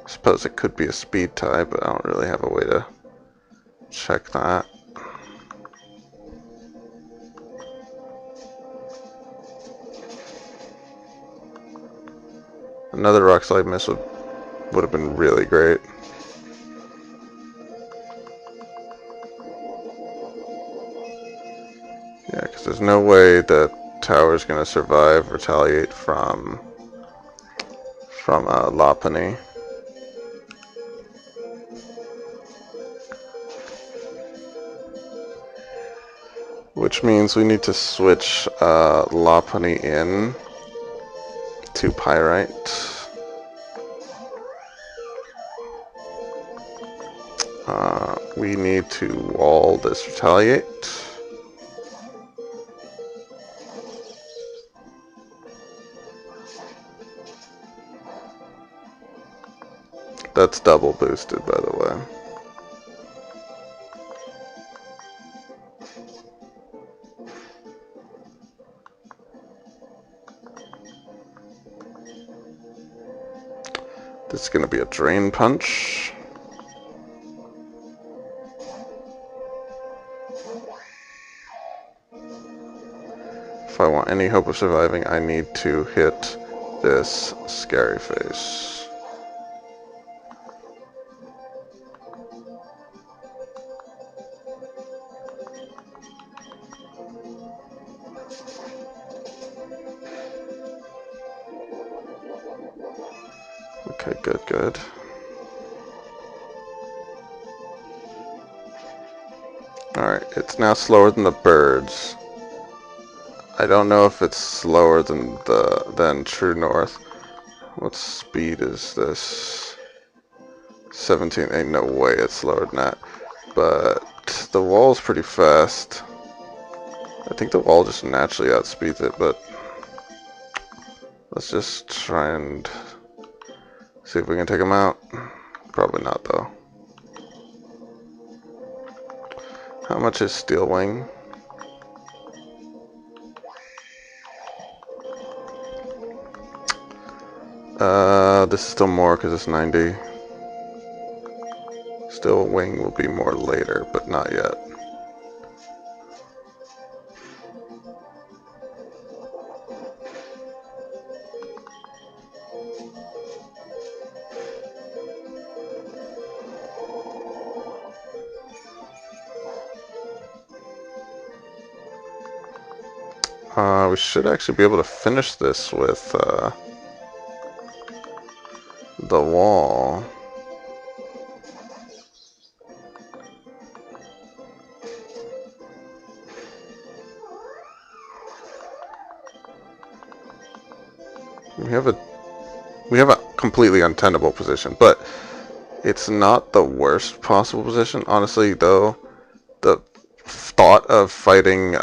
I suppose it could be a speed type, but I don't really have a way to check that. Another Rock Slide miss would have been really great. Yeah, because there's no way that Tower's going to survive Retaliate from Lopunny. Which means we need to switch Lopunny in to Pyrite. We need to wall this Retaliate. That's double boosted, by the way. This is going to be a Drain Punch. If I want any hope of surviving, I need to hit this Scary Face. Okay, good. It's now slower than the birds. I don't know if it's slower than True North. What speed is this? 17. Ain't no way it's slower than that. But the wall's pretty fast. I think the wall just naturally outspeeds it, but let's just try and see if we can take him out. Probably not, though. How much is Steel Wing? This is still more because it's 90. Steel Wing will be more later, but not yet. We should actually be able to finish this with the wall. We have a completely untenable position, but it's not the worst possible position. Honestly, though, the thought of fighting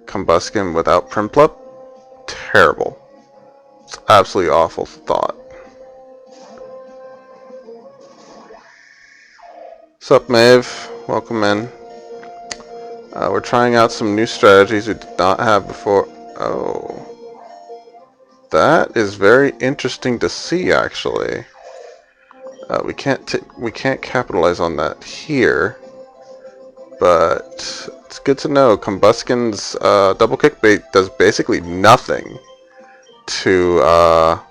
Combuskin without Primplup, terrible. It's absolutely awful thought. Sup, Maeve? Welcome in. We're trying out some new strategies we did not have before. Oh. That is very interesting to see, actually. We can't capitalize on that here, but it's good to know. Combuskin's double kick bait does basically nothing to a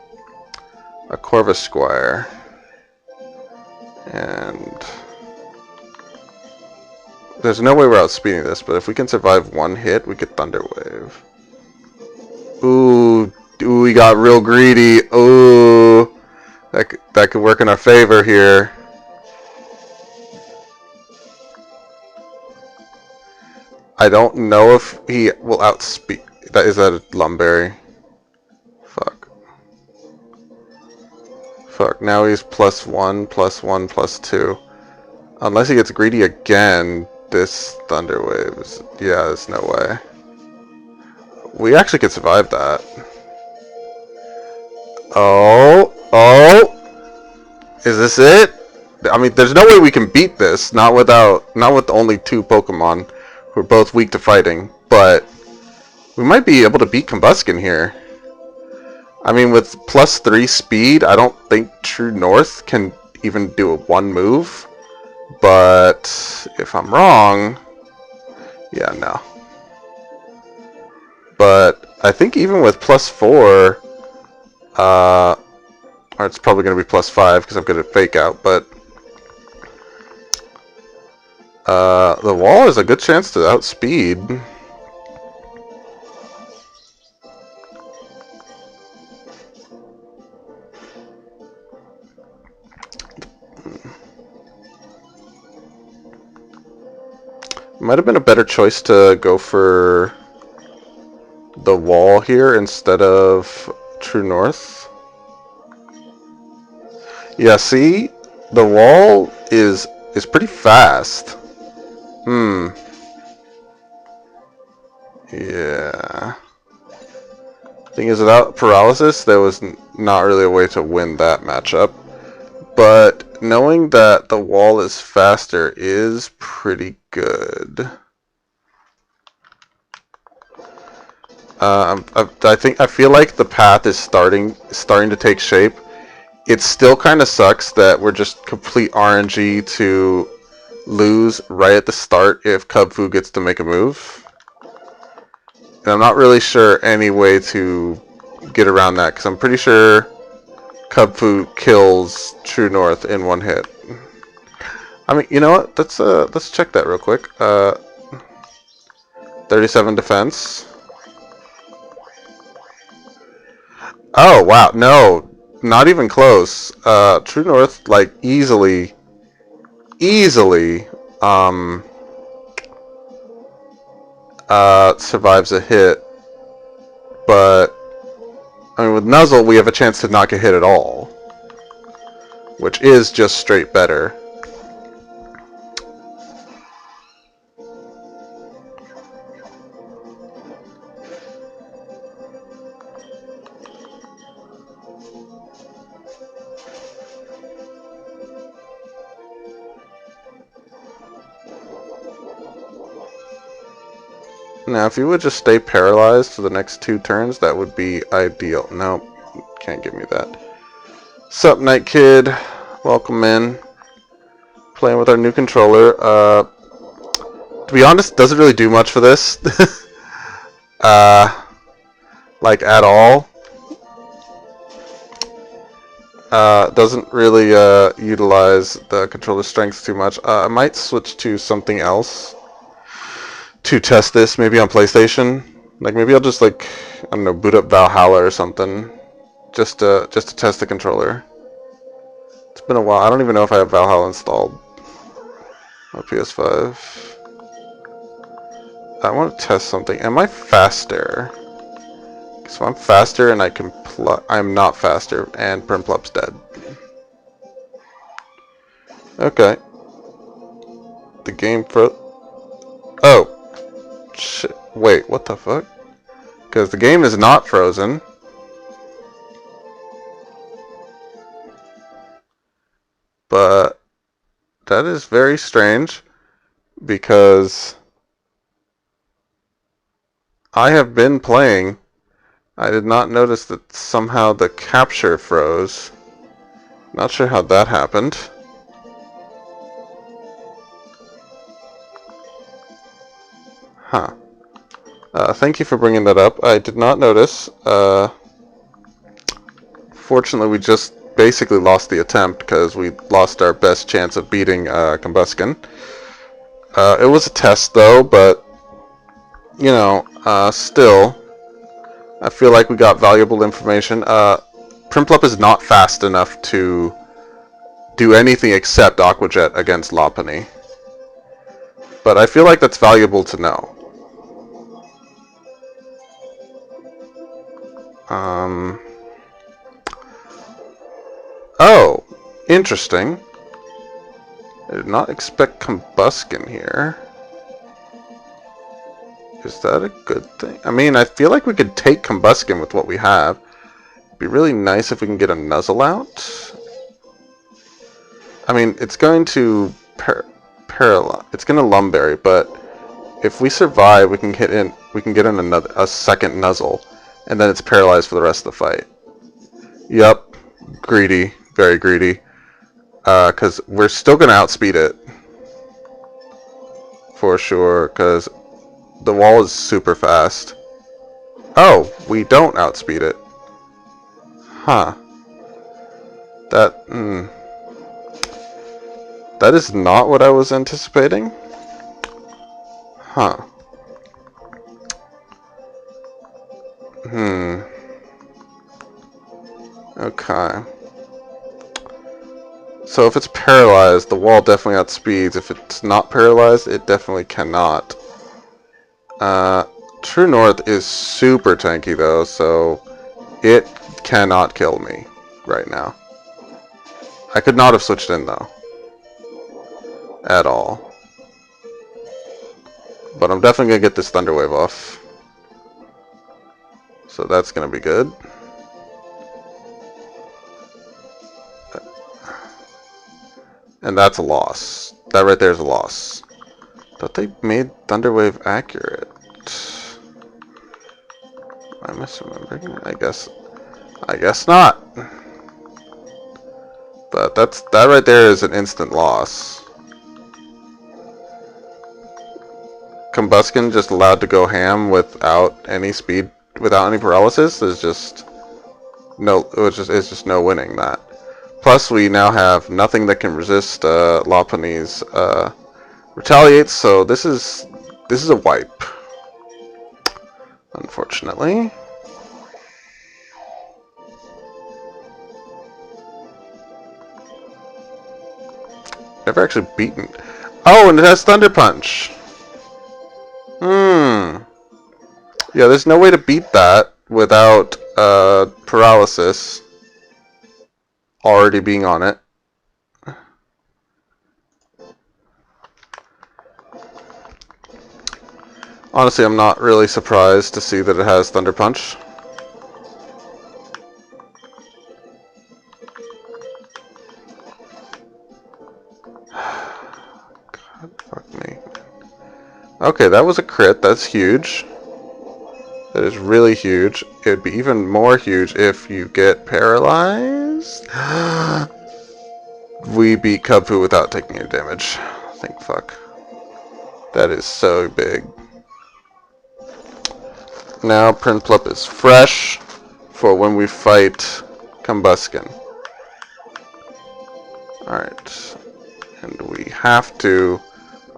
Corvus Squire, and there's no way we're outspeeding this. But if we can survive one hit, we get Thunder Wave. Ooh, we got real greedy. Ooh. That could work in our favor here. I don't know if he will outspeed. Is that a Lumberry? Fuck. Fuck. Now he's +1, +1, +2. Unless he gets greedy again, this Thunder Wave is... Yeah, there's no way. We actually could survive that. Oh! Is this it? I mean, there's no way we can beat this. Not with only 2 Pokemon who are both weak to fighting. But we might be able to beat Combuskin here. I mean, with +3 speed, I don't think True North can even do a 1 move. But if I'm wrong, yeah, no. But I think even with +4, or it's probably going to be +5 because I'm good at Fake Out, but the wall is a good chance to outspeed. Might have been a better choice to go for the wall here instead of True North. Yeah, see? The wall is pretty fast. Yeah. Thing is, without Paralysis, there was not really a way to win that matchup. But knowing that the wall is faster is pretty good. I feel like the path is starting to take shape. It still kind of sucks that we're just complete RNG to lose right at the start if Cubfu gets to make a move. And I'm not really sure any way to get around that, because I'm pretty sure Cubfu kills True North in 1 hit. I mean, you know what? Let's check that real quick. 37 defense. Oh wow, no, not even close. True North, like, easily survives a hit, but I mean with Nuzzle we have a chance to not get hit at all, which is just straight better. Now, if you would just stay paralyzed for the next 2 turns, that would be ideal. Nope, can't give me that. Sup, Night Kid? Welcome in. Playing with our new controller. To be honest, doesn't really do much for this. Like, at all. Doesn't really utilize the controller's strength too much. I might switch to something else to test this, maybe on PlayStation. Like maybe I'll just like, I don't know, boot up Valhalla or something, just to test the controller. It's been a while. I don't even know if I have Valhalla installed on PS5. I want to test something. Am I faster? So I'm faster and I can I'm not faster and Primplup's dead. Okay. The game Oh. Shit. Wait, what the fuck? Because the game is not frozen. But that is very strange because I have been playing. I did not notice that somehow the capture froze. Not sure how that happened. Huh. Thank you for bringing that up. I did not notice. Fortunately, we just basically lost the attempt because we lost our best chance of beating Combuskin. It was a test, though, but, you know, still, I feel like we got valuable information. Primplup is not fast enough to do anything except Aqua Jet against Lopunny. But I feel like that's valuable to know. Oh, interesting. I did not expect Combuskin here. Is that a good thing? I mean, I feel like we could take Combuskin with what we have. It'd be really nice if we can get a Nuzzle out. I mean, it's going to paralyze. It's going to Lumberry, but if we survive, we can get in. We can get in a second Nuzzle, and then it's paralyzed for the rest of the fight. Yup, greedy, very greedy. Because we're still going to outspeed it. For sure, because the wall is super fast. Oh, we don't outspeed it. Huh. That is not what I was anticipating. Huh. Okay. So if it's paralyzed, the wall definitely outspeeds. If it's not paralyzed, it definitely cannot. True North is super tanky though, so it cannot kill me right now. I could not have switched in though. At all. But I'm definitely going to get this Thunder Wave off. So that's going to be good. And that's a loss. That right there is a loss. Thought they made Thunder Wave accurate. Am I misremembering? I guess not. But that right there is an instant loss. Combuskin just allowed to go ham without any speed, without any paralysis. There's just no. It's just no winning that. Plus, we now have nothing that can resist Lopunny's retaliates. So this is a wipe. Unfortunately. Never actually beaten. Oh, and it has Thunder Punch. Yeah, there's no way to beat that without paralysis already being on it. Honestly, I'm not really surprised to see that it has Thunder Punch. God, fuck me. Okay, that was a crit. That's huge. That is really huge. It would be even more huge if you get paralyzed. We beat Kubfu without taking any damage. Thank fuck. That is so big. Now Prinplup is fresh for when we fight Combuskin. Alright. And we have to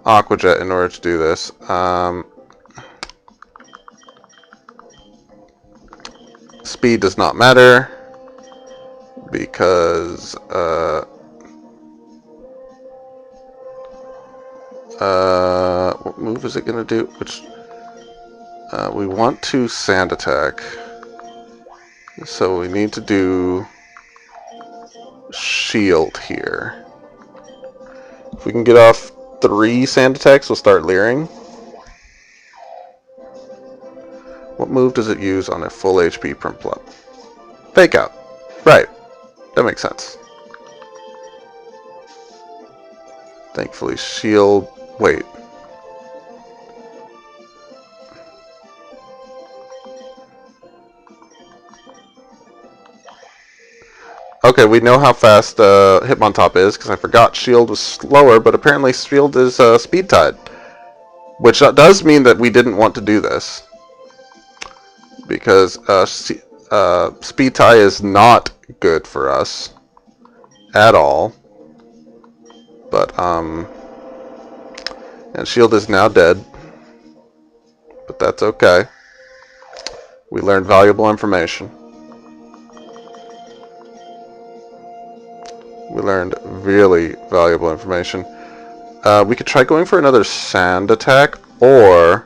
Aqua Jet in order to do this. Speed does not matter because what move is it gonna do? Which we want to Sand Attack, so we need to do Shield here. If we can get off 3 Sand Attacks, we'll start leering. What move does it use on a full HP Prinplup? Fake Out. Right. That makes sense. Thankfully, Shield... Wait. Okay, we know how fast Hitmontop is, because I forgot Shield was slower, but apparently Shield is Speed Tide. Which does mean that we didn't want to do this. Because Speed Tie is not good for us. At all. But, and Shield is now dead. But that's okay. We learned valuable information. We learned really valuable information. We could try going for another Sand Attack, or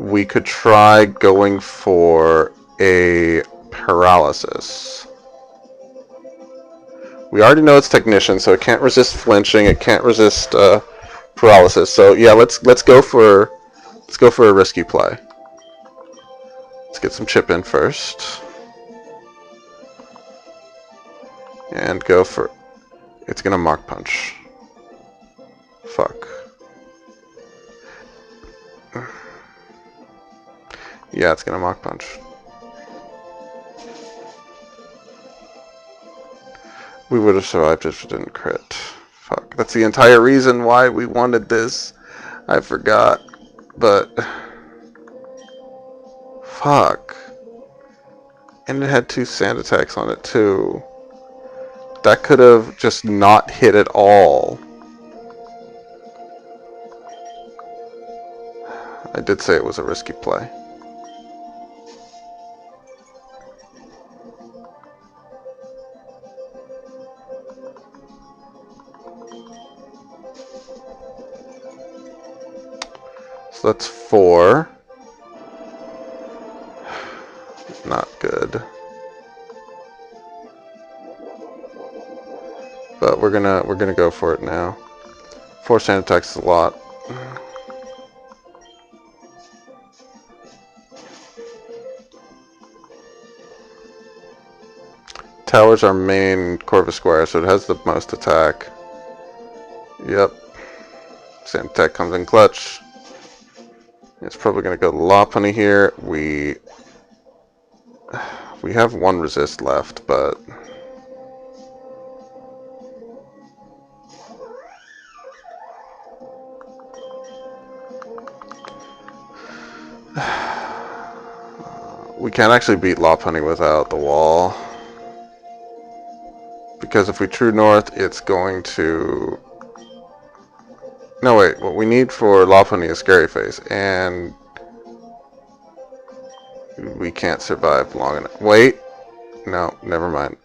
we could try going for a Paralysis. We already know it's Technician, so it can't resist flinching. It can't resist Paralysis. So yeah, let's go for a risky play. Let's get some chip in first. And go for... It's gonna Mach Punch. Fuck. Yeah, it's gonna Mach Punch. We would have survived if it didn't crit. Fuck. That's the entire reason why we wanted this. I forgot. But... Fuck. And it had 2 Sand Attacks on it, too. That could have just not hit at all. I did say it was a risky play. So that's 4. Not good. But we're gonna go for it now. 4 Sand Attacks is a lot. Tower's our main Corvusquire, so it has the most attack. Yep. Sand Attack comes in clutch. It's probably gonna go Lopunny here. We have 1 resist left, but we can't actually beat Lopunny without the wall. Because if we True North, it's going to... No, wait. What we need for Lopunny is Scary Face, and we can't survive long enough. Wait. No, never mind.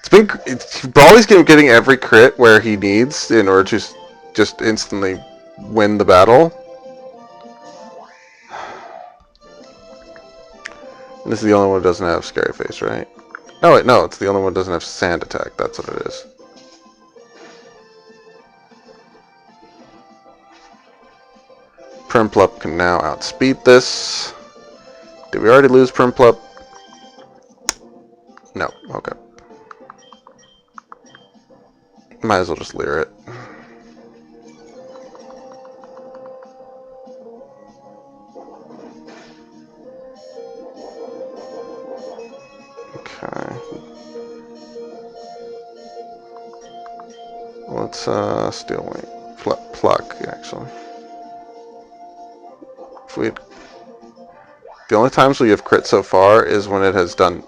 Brawly's getting every crit where he needs in order to just instantly win the battle. This is the only one that doesn't have Scary Face, right? Oh wait, no, it's the only one that doesn't have Sand Attack. That's what it is. Primplup can now outspeed this. Did we already lose Primplup? No. Okay. Might as well just Leer it. Okay. Let's Steel Wing. Pluck, actually. If we The only times we have crit so far is when it's on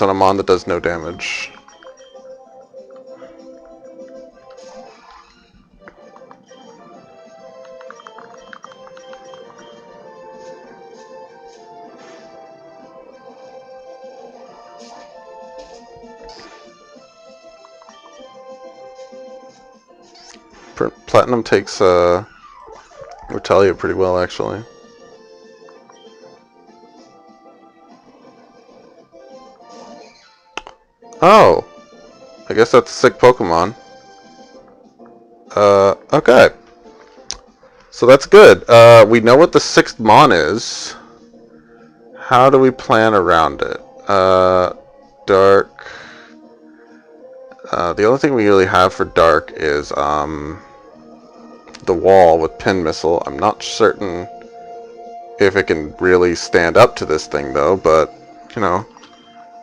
a mon that does no damage. Platinum takes Retaliate pretty well, actually. Oh! I guess that's a sick Pokemon. Okay. So that's good. We know what the 6th Mon is. How do we plan around it? Dark. The only thing we really have for Dark is the wall with Pin Missile. I'm not certain if it can really stand up to this thing, though, but, you know,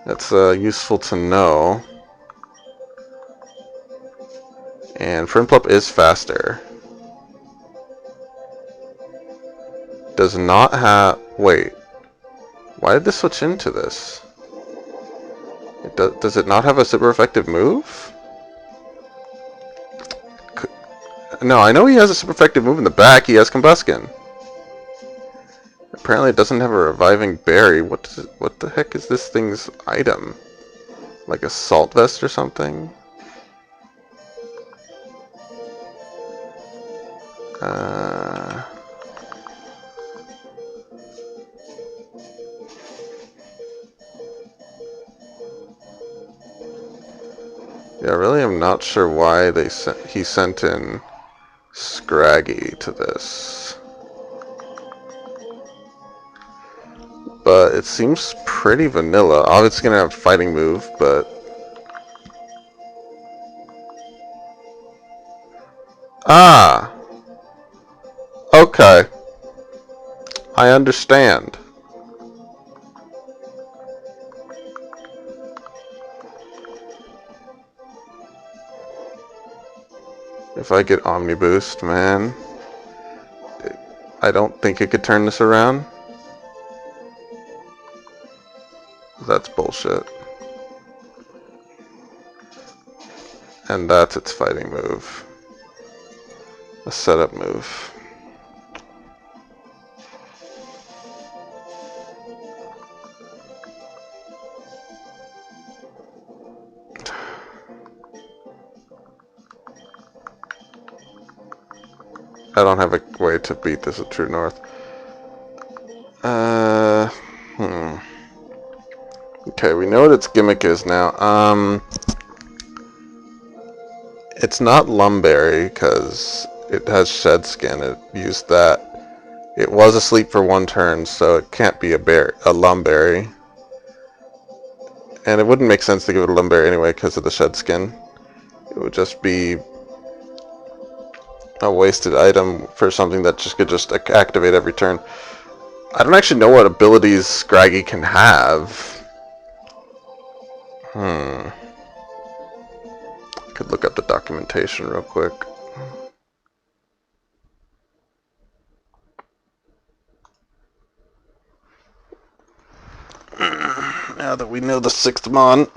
that's useful to know. And Primplup is faster. Does not have... Wait. Why did this switch into this? Does it not have a super effective move? No, I know he has a super effective move in the back. He has Combuskin. Apparently it doesn't have a reviving berry. What the heck is this thing's item? Like a salt vest or something? Yeah, really I'm not sure why he sent in Scraggy to this. But it seems pretty vanilla. Oh, it's gonna have a fighting move, but... Ah! Okay. I understand. If I get Omni Boost, man, I don't think it could turn this around. That's bullshit. And that's its fighting move. A setup move. I don't have a way to beat this at True North. Okay, we know what its gimmick is now. It's not Lumberry, because it has Shed Skin. It used that. It was asleep for 1 turn, so it can't be a Lumberry. And it wouldn't make sense to give it a Lumberry anyway, because of the Shed Skin. It would just be a wasted item for something that could just activate every turn. I don't actually know what abilities Scraggy can have. I could look up the documentation real quick. Now that we know the 6th Mon.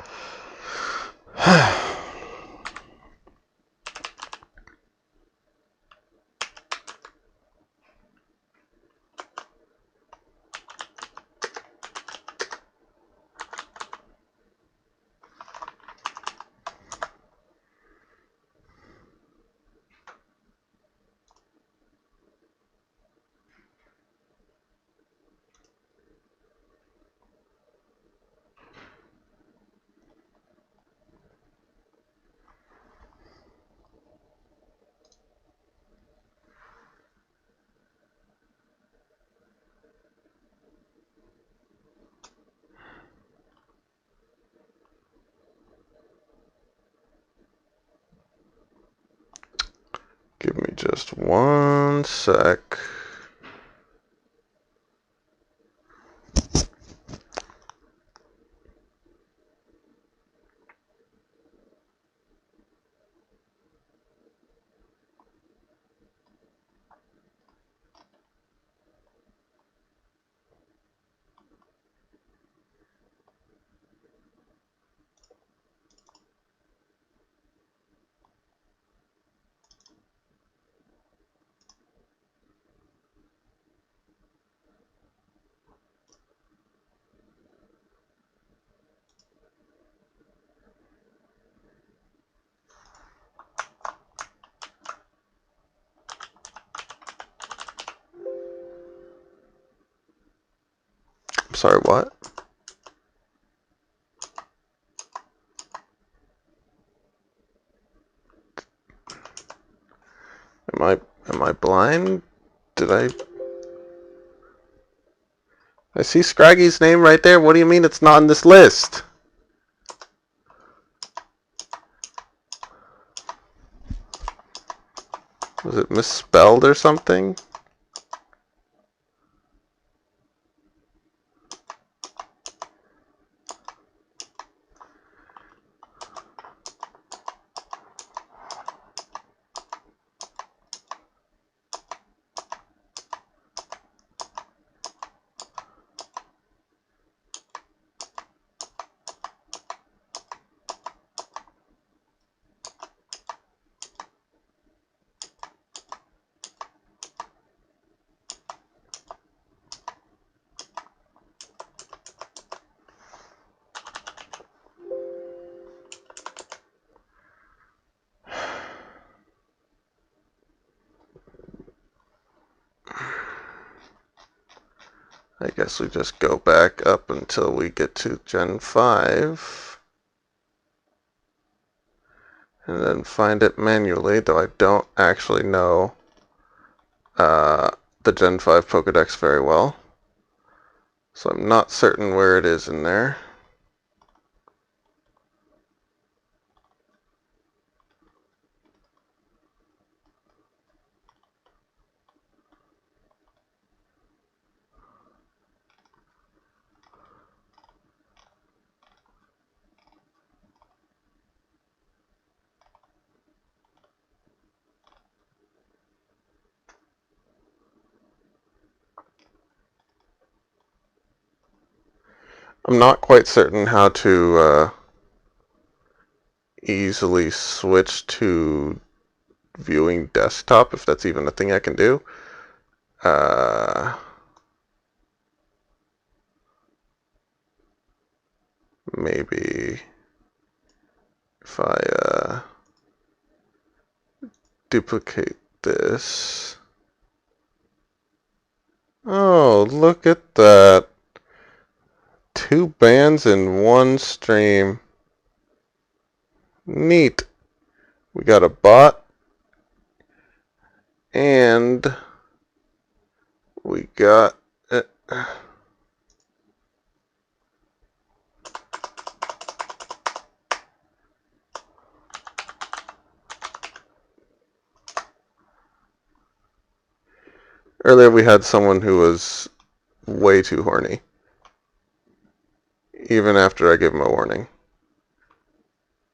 just one sec. Sorry, what? Am I blind? Did I see Scraggy's name right there? What do you mean it's not on this list? Was it misspelled or something? I guess we just go back up until we get to Gen 5. And then find it manually, though I don't actually know the Gen 5 Pokedex very well. So I'm not certain where it is in there. I'm not quite certain how to easily switch to viewing desktop, if that's even a thing I can do. Maybe if I duplicate this. Oh, look at that. 2 bands in one stream. Neat. We got a bot and we got earlier we had someone who was way too horny, even after I gave him a warning,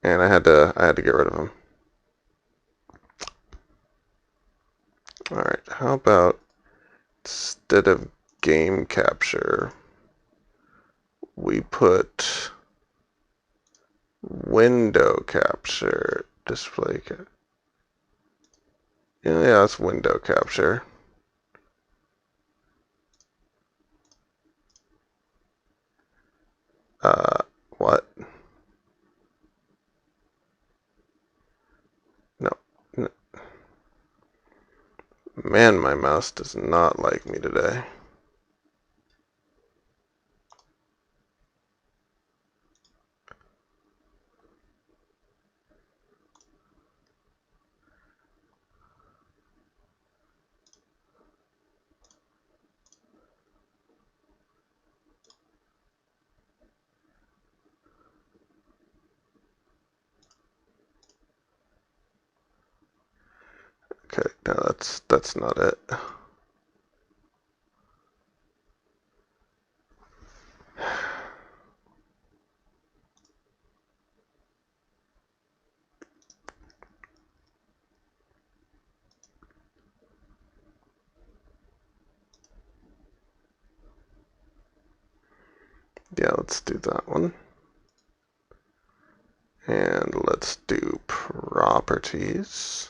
and I had to get rid of him. All right, how about instead of game capture, we put window capture, display capture. Yeah, it's window capture. What? No, no. Man, my mouse does not like me today. Okay, now that's not it. Yeah, let's do that one. And let's do properties.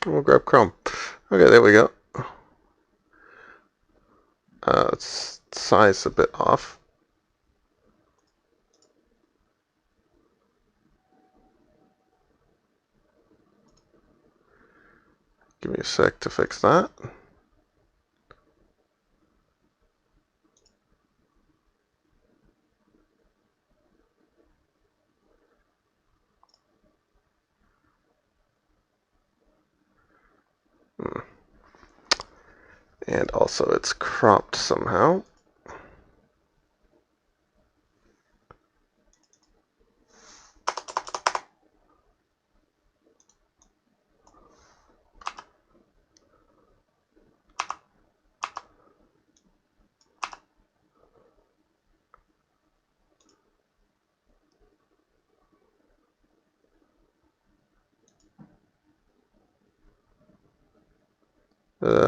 We'll grab Chrome. Okay, there we go. It's size a bit off. Give me a sec to fix that. And also it's cropped somehow.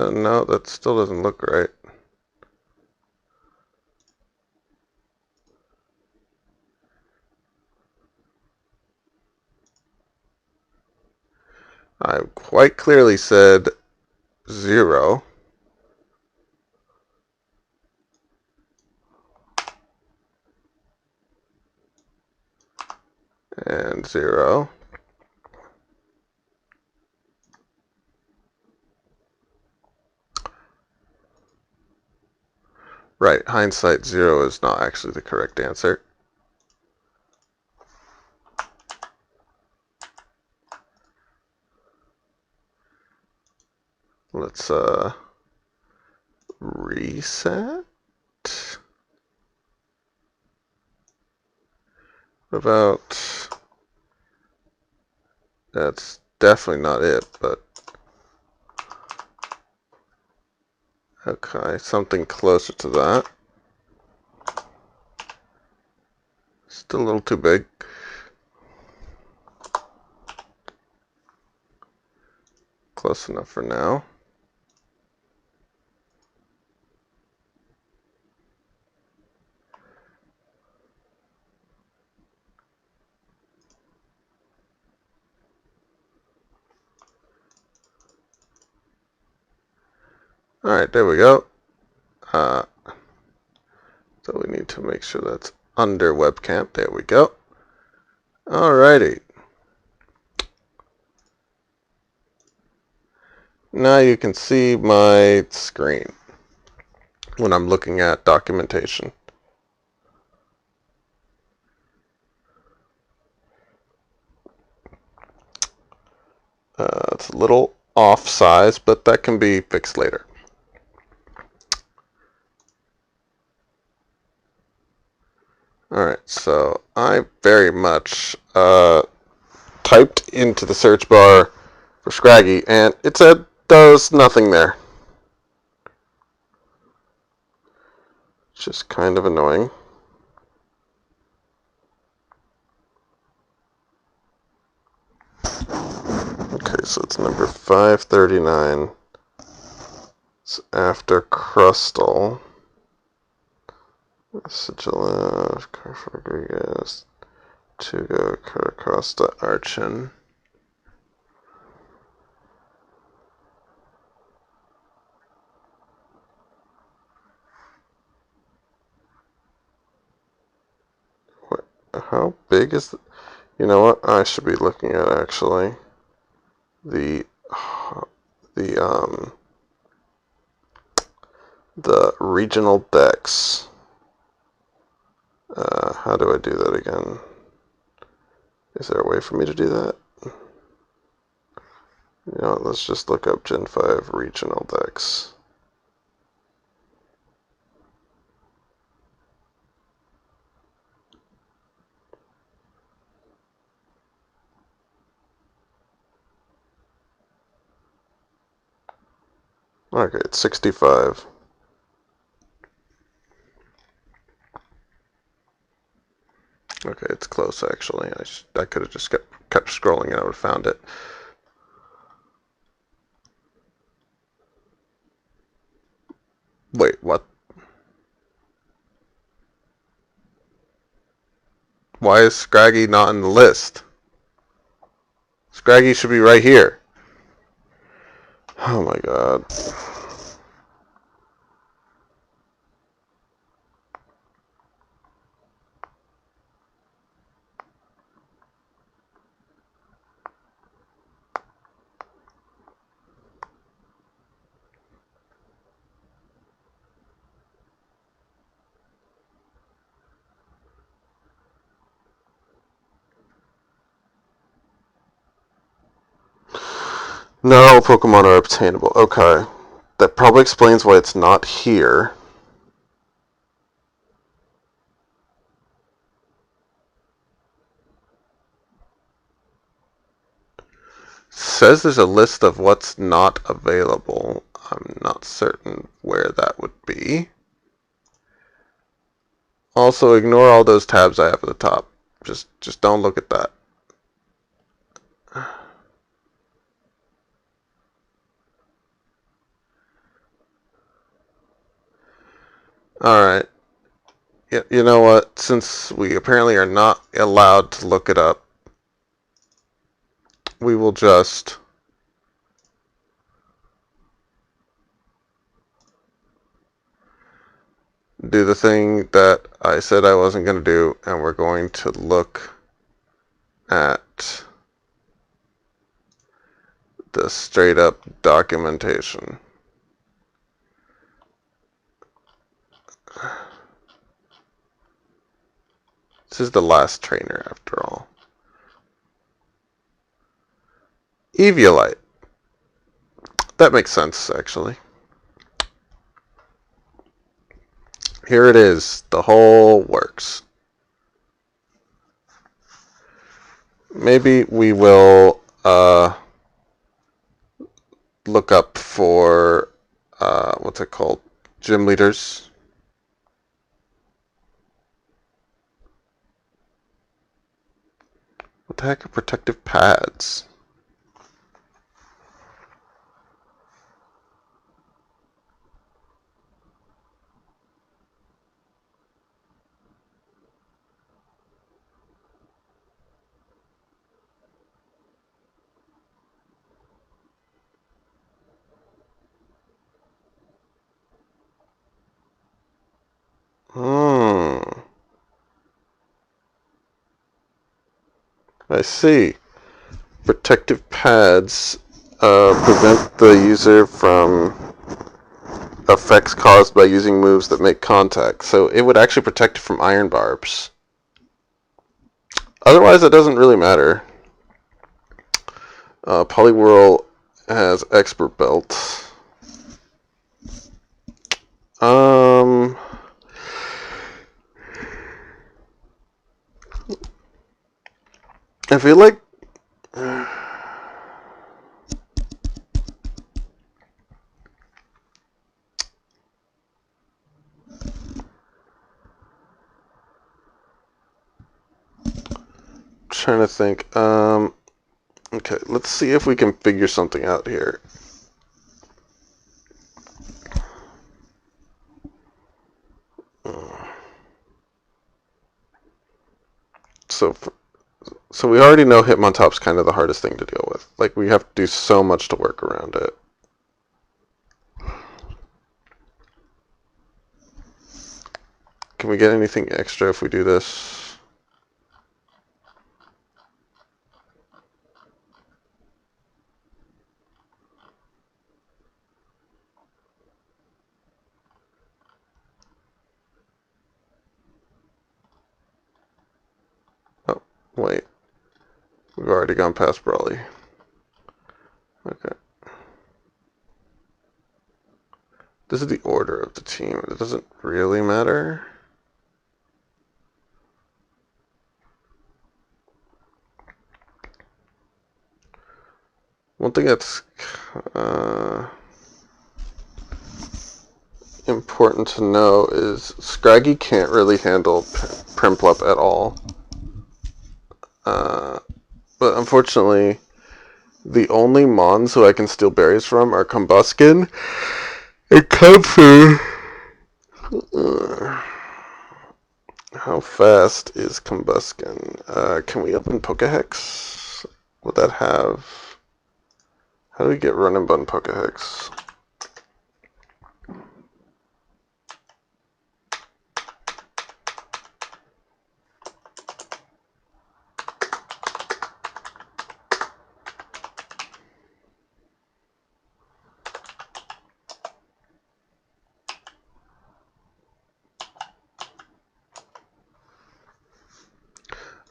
No, that still doesn't look right. I quite clearly said 0. And 0. Right, hindsight 0 is not actually the correct answer. Let's reset. What about, that's definitely not it, but okay, something closer to that. Still a little too big. Close enough for now. Alright, there we go. So we need to make sure that's under webcam. There we go. Alrighty. Now you can see my screen when I'm looking at documentation. It's a little off size, but that can be fixed later. Alright, so I very much typed into the search bar for Scraggy, and it said there's nothing there. It's just kind of annoying. Okay, so it's number 539. It's after Crustal. Sigilla, Rodriguez, Tugo, Costa, Archin. What? How big is the? You know what? I should be looking at actually the the the regional decks. How do I do that again? Is there a way for me to do that? You know, let's just look up Gen 5 regional decks. Okay, it's 65. Okay, it's close actually. I could have just kept scrolling and I would have found it. Wait, what? Why is Scraggy not in the list? Scraggy should be right here. Oh my god. Not all Pokemon are obtainable. Okay. That probably explains why it's not here. Says there's a list of what's not available. I'm not certain where that would be. Also, ignore all those tabs I have at the top. Just don't look at that. Alright. You know what? Since we apparently are not allowed to look it up, we will just do the thing that I said I wasn't going to do, and we're going to look at the straight up documentation. This is the last trainer after all. Eviolite. That makes sense, actually. Here it is. The whole works. Maybe we will look up for, what's it called? Gym leaders. What the heck are protective pads? Hmm. I see. Protective pads prevent the user from effects caused by using moves that make contact. So it would actually protect it from iron barbs. Otherwise, it doesn't really matter. Poliwhirl has expert belt. I feel like trying to think. Okay, let's see if we can figure something out here. So we already know Hitmontop's kind of the hardest thing to deal with. Like, we have to do so much to work around it. Can we get anything extra if we do this? Oh, wait. We've already gone past Brawley. Okay. This is the order of the team. It doesn't really matter. One thing that's... important to know is Scraggy can't really handle Primplup at all. But unfortunately, the only Mons who I can steal berries from are Combuskin and Comfort. How fast is Combuskin? Can we open Pokehex? Would that have... How do we get Run and Bun Pokehex?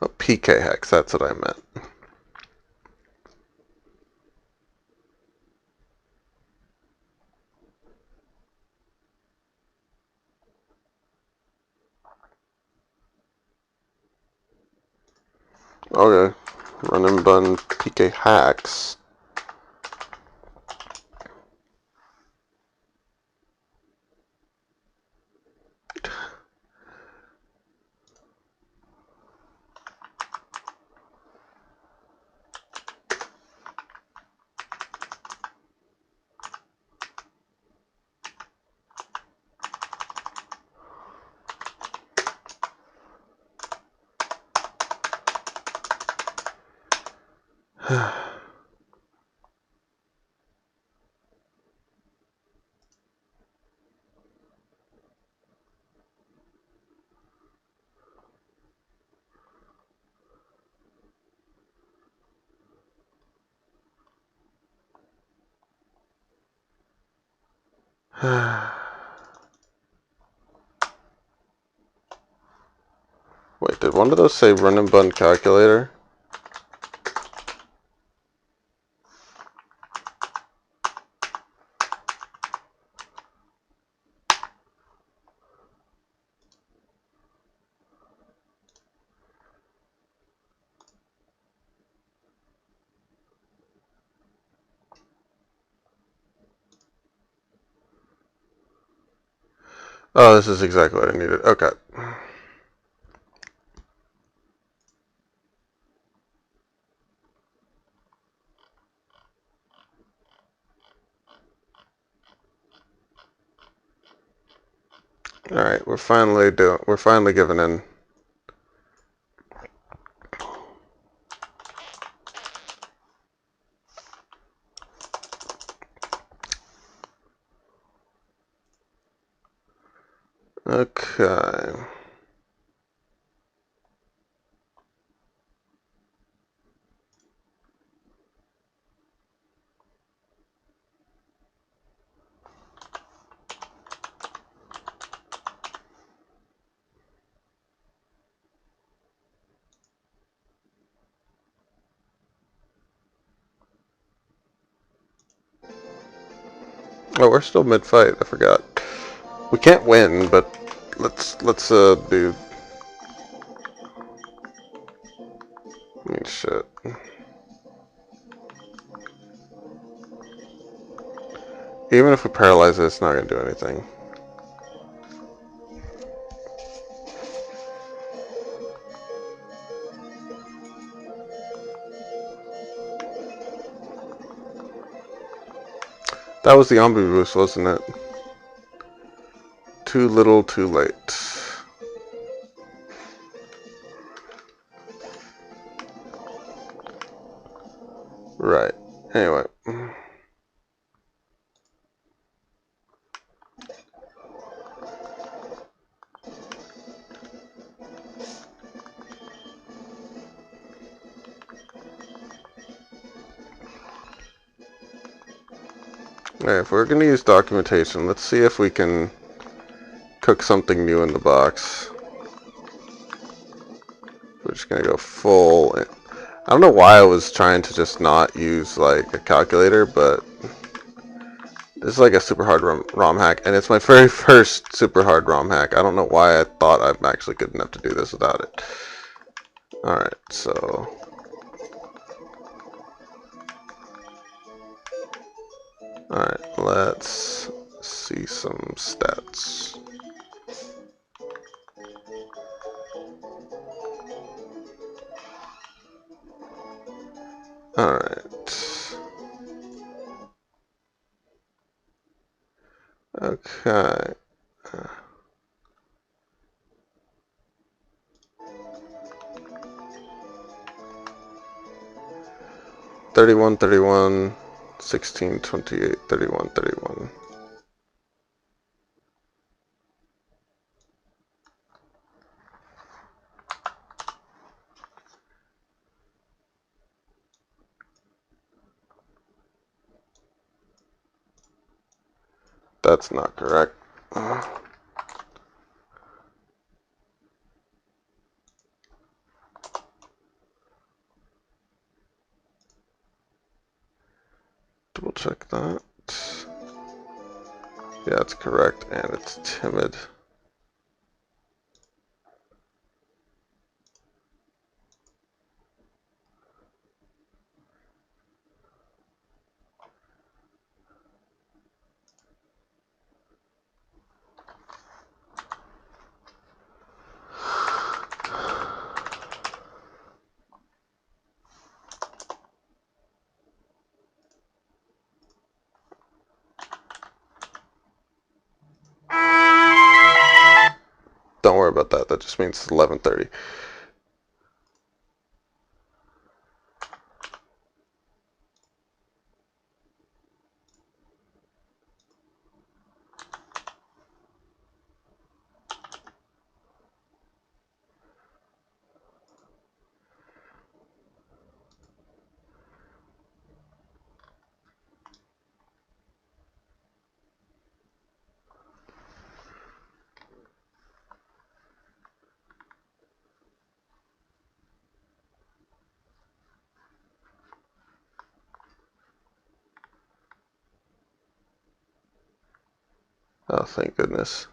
Oh, PK Hex, that's what I meant. Okay, Run and Bun PK Hacks. Wait, did one of those say Run and Bun Calculator? Oh, this is exactly what I needed. Okay. Alright, we're finally giving in. Okay. Oh, we're still mid-fight. I forgot. We can't win, but let's do. I mean, shit. Even if we paralyze it, it's not gonna do anything. That was the Ombi boost, wasn't it? Too little, too late. Right. Anyway. Alright, if we're gonna use documentation, let's see if we can cook something new in the box. We're just gonna go full. I don't know why I was trying to just not use like a calculator, but this is like a super hard ROM hack, and it's my very first super hard ROM hack. I don't know why I thought I'm actually good enough to do this without it. Alright, so... Alright, let's see some stats. Alright. Okay. 31, 31, 16, 28, 31, 31. That's not correct. Double check that. Yeah, it's correct, and it's timid. Don't worry about that. That just means it's 11:30. Oh, thank goodness.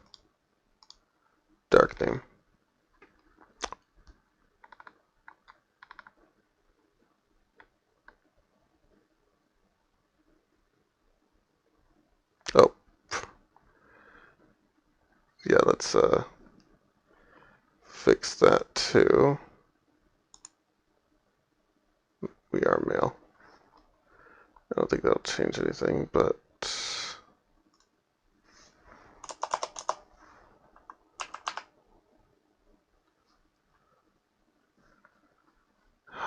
Dark theme. Oh. Yeah, let's fix that too. We are male. I don't think that'll change anything, but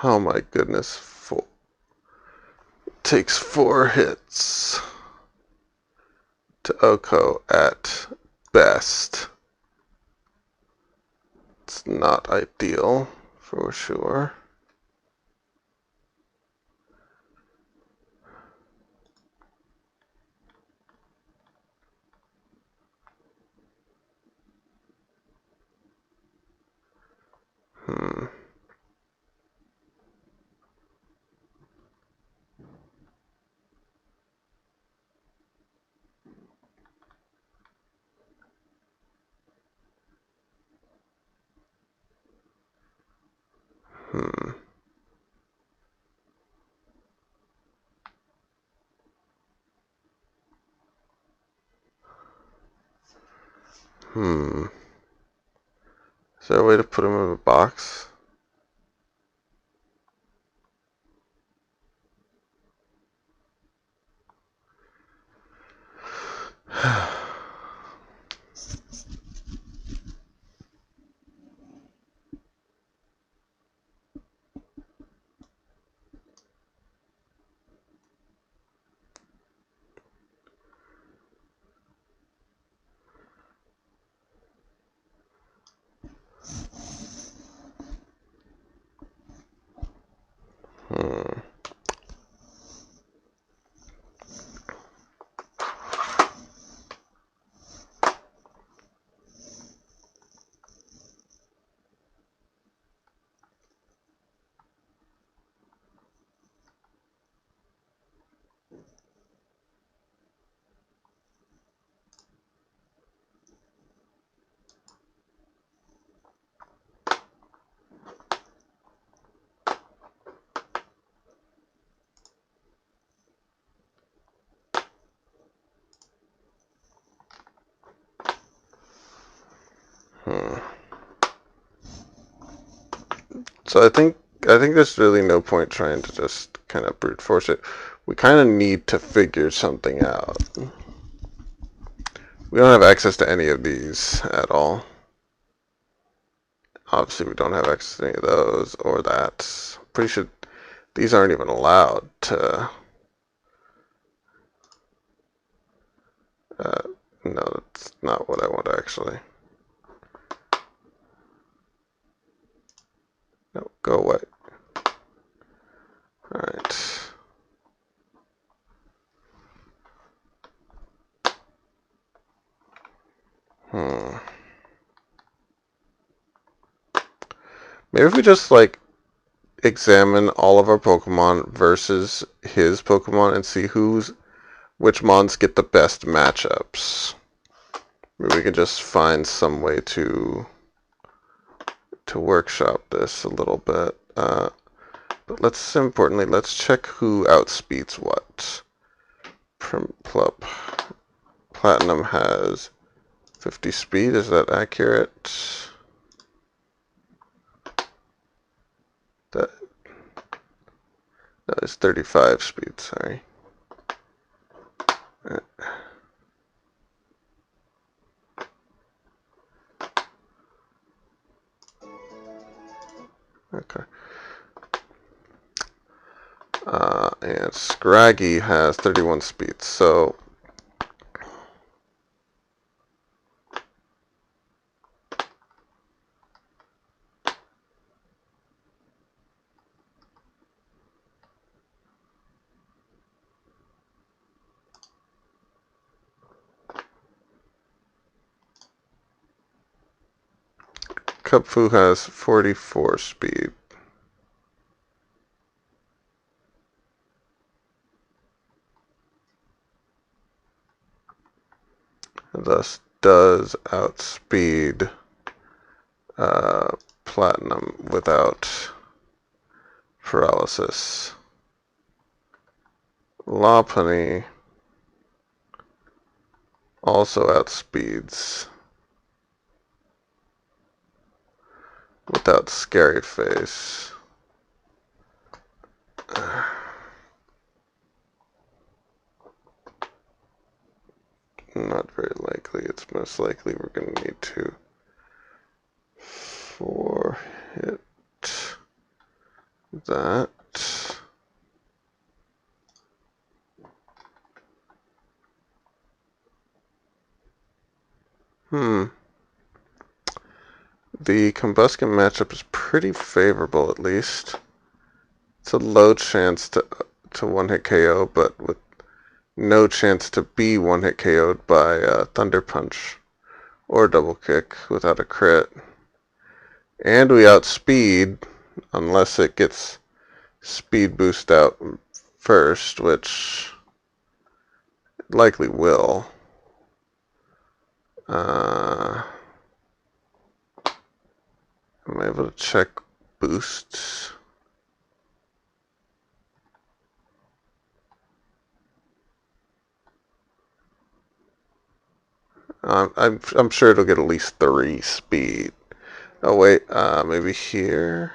oh my goodness, takes 4 hits to Oko at best. It's not ideal for sure. Hmm. Hmm. Hmm. Is there a way to put him in a box? Hmm. Hmm. So I think there's really no point trying to just kind of brute force it. We kind of need to figure something out. We don't have access to any of these at all. Obviously, we don't have access to any of those or that. Pretty sure these aren't even allowed to. Uh, no, that's not what I want actually. No, go away. Alright. Maybe if we just like examine all of our Pokemon versus his Pokemon and see which mons get the best matchups. Maybe we can just find some way to workshop this a little bit. But let's check who outspeeds what. Plup. Platinum has 50 speed. Is that accurate? That is 35 speed. Sorry. Okay. And Scraggy has 31 speed. So Cupfu has 44 speed. Thus does outspeed Platinum without paralysis. Lopunny also outspeeds without Scary Face. Not very likely. It's most likely we're going to need to hit that. The Combuskin matchup is pretty favorable, at least. It's a low chance to one-hit KO, but with no chance to be one-hit KO'd by Thunder Punch or Double Kick without a crit. And we outspeed, unless it gets speed boost out first, which it likely will. Am I able to check boosts? I'm sure it'll get at least 3 speed. Oh wait, maybe here.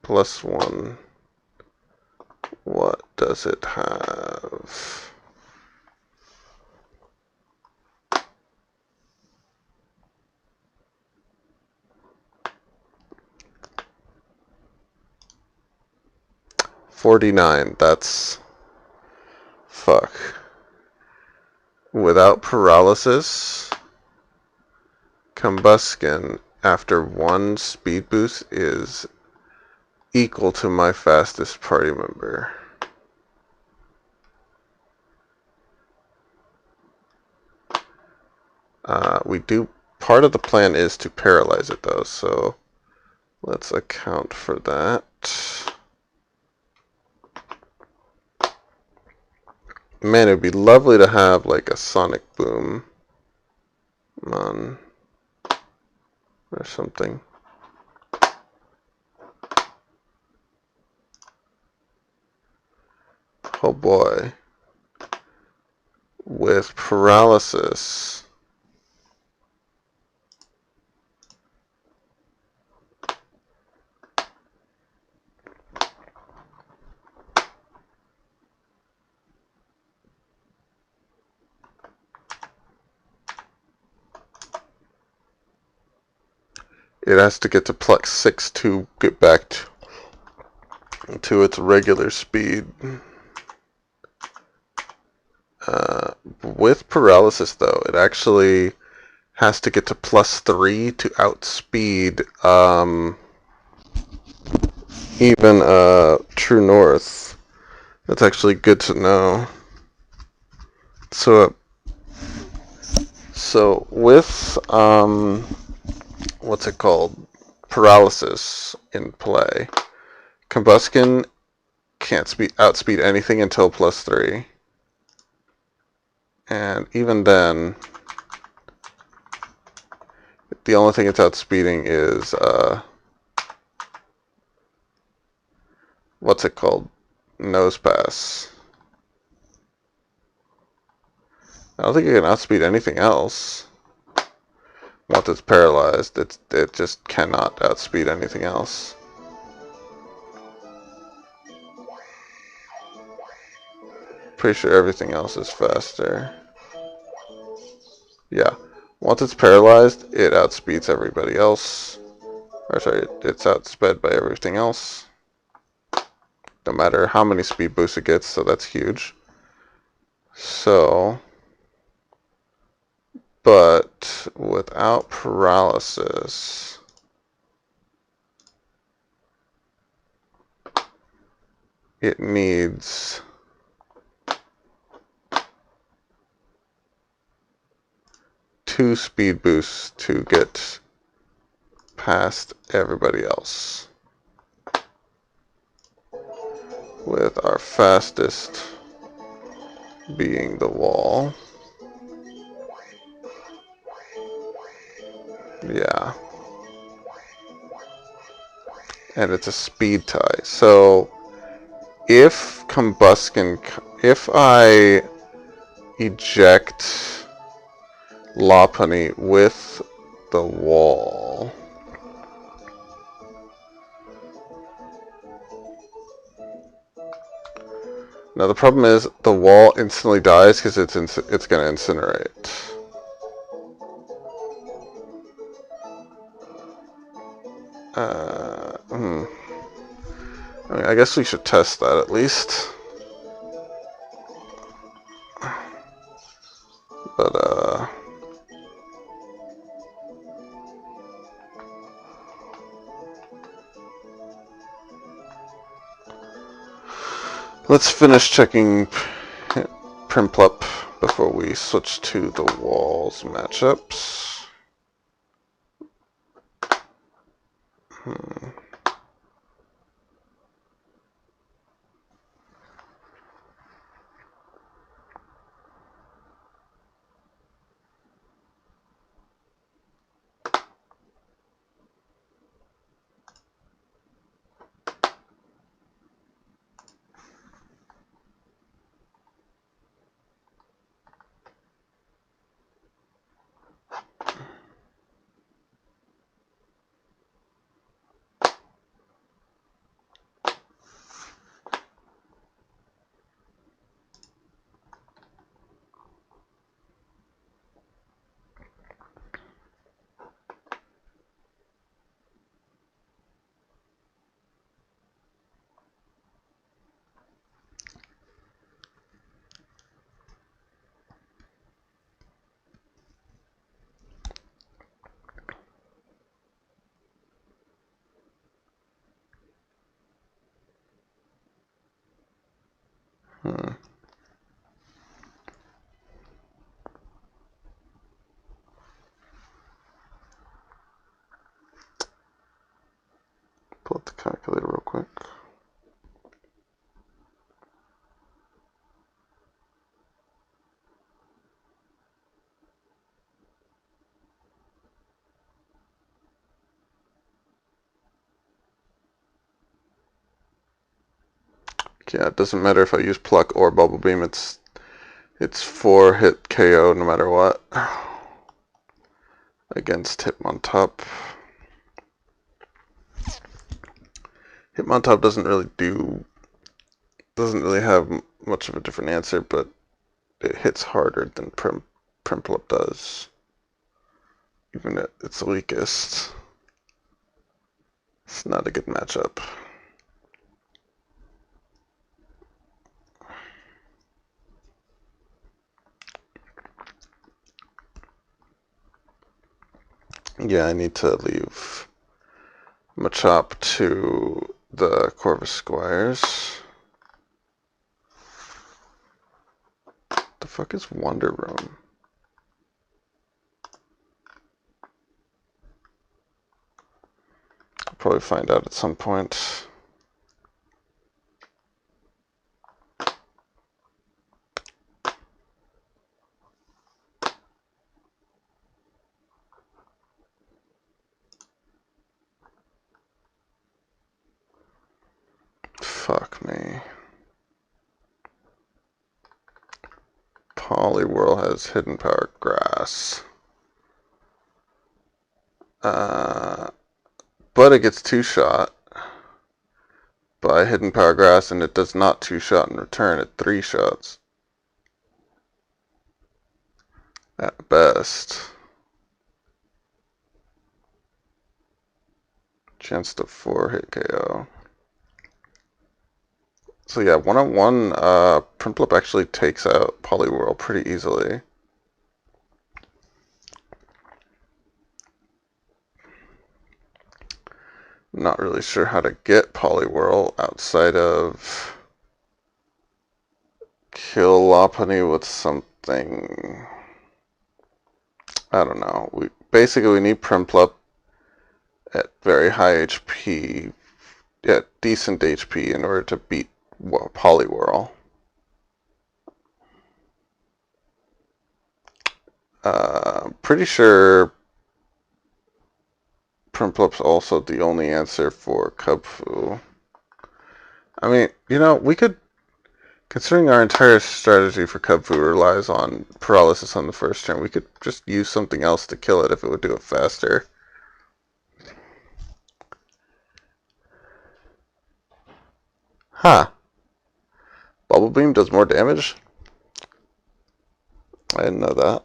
+1. What does it have? $49. That's fuck. Without paralysis, Combuskin after 1 speed boost is equal to my fastest party member. Part of the plan is to paralyze it though, so let's account for that. Man, it'd be lovely to have like a Sonic Boom on or something. Oh boy. With paralysis. It has to get to plus 6 to get back to its regular speed. With paralysis, though, it actually has to get to plus 3 to outspeed even True North. That's actually good to know. So with what's it called? Paralysis in play. Combustion can't outspeed anything until plus 3. And even then, the only thing it's outspeeding is, what's it called? Nose pass. I don't think it can outspeed anything else. Once it's paralyzed, it just cannot outspeed anything else. Pretty sure everything else is faster. Yeah. Once it's paralyzed, it outspeeds everybody else. Or sorry, it's outsped by everything else. No matter how many speed boosts it gets, so that's huge. So, but without paralysis, it needs two speed boosts to get past everybody else. With our fastest being the wall. Yeah. And it's a speed tie. So if I eject Lopunny with the wall, now the problem is the wall instantly dies because it's going to incinerate. I mean, I guess we should test that at least. But let's finish checking Primplup before we switch to the walls matchups. Yeah, it doesn't matter if I use Pluck or Bubble Beam. It's 4-hit KO no matter what. Against Hitmontop. Hitmontop doesn't really have much of a different answer, but it hits harder than Prinplup does. Even at its weakest. It's not a good matchup. Yeah, I need to leave Machop to the Corvus Squires. The fuck is Wonder Room? I'll probably find out at some point. Fuck me. Poliwhirl has Hidden Power Grass. But it gets 2-shot by Hidden Power Grass, and it does not 2-shot in return at 3 shots. At best. Chance to 4-hit KO. So yeah, 1-on-1, Prinplup actually takes out Poliwhirl pretty easily. Not really sure how to get Poliwhirl outside of kill Lopunny with something. I don't know. We need Prinplup at very high HP, at decent HP in order to beat Poliwhirl. Pretty sure Prinplup's also the only answer for Kubfu. I mean, we could, considering our entire strategy for Kubfu relies on paralysis on the first turn, we could just use something else to kill it if it would do it faster. Huh. Bubble Beam does more damage? I didn't know that.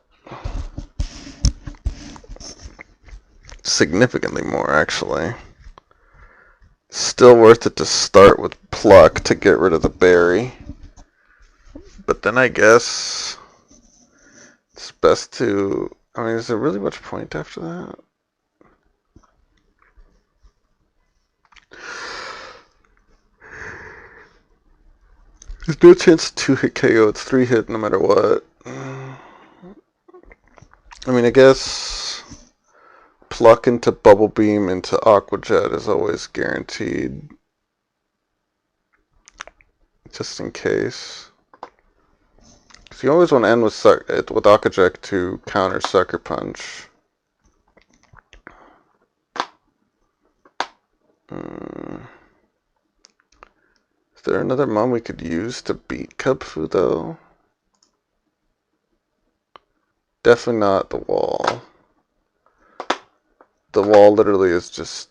Significantly more, actually. Still worth it to start with Pluck to get rid of the berry. But then I guess it's best to... I mean, is there really much point after that? There's no chance to 2-hit KO. It's 3-hit no matter what. I mean, I guess Pluck into Bubble Beam into Aqua Jet is always guaranteed. Just in case. Because you always want to end with Aqua Jet to counter Sucker Punch. Is there another Mom we could use to beat Kubfu, though? Definitely not the wall. The wall literally is just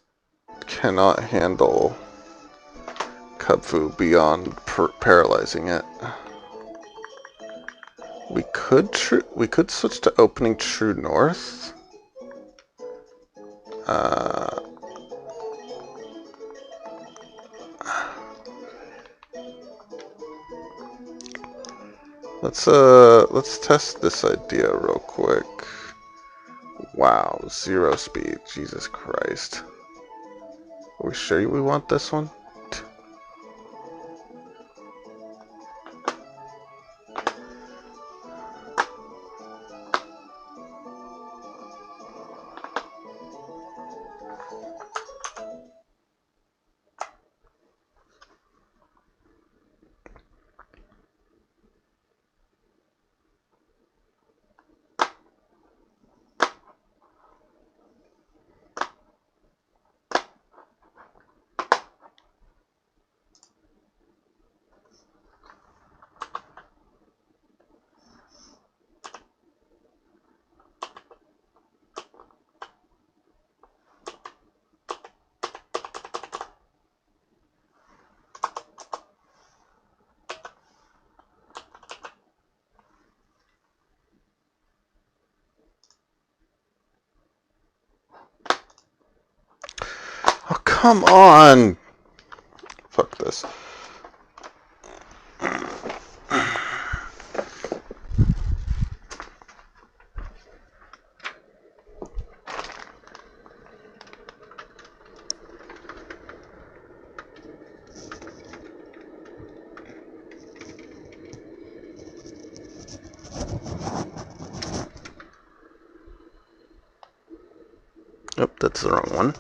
cannot handle Kubfu beyond paralyzing it. We could switch to opening True North. Let's test this idea real quick. Wow, 0 speed. Jesus Christ. Are we sure we want this one? come on! Fuck this. Oh, that's the wrong one.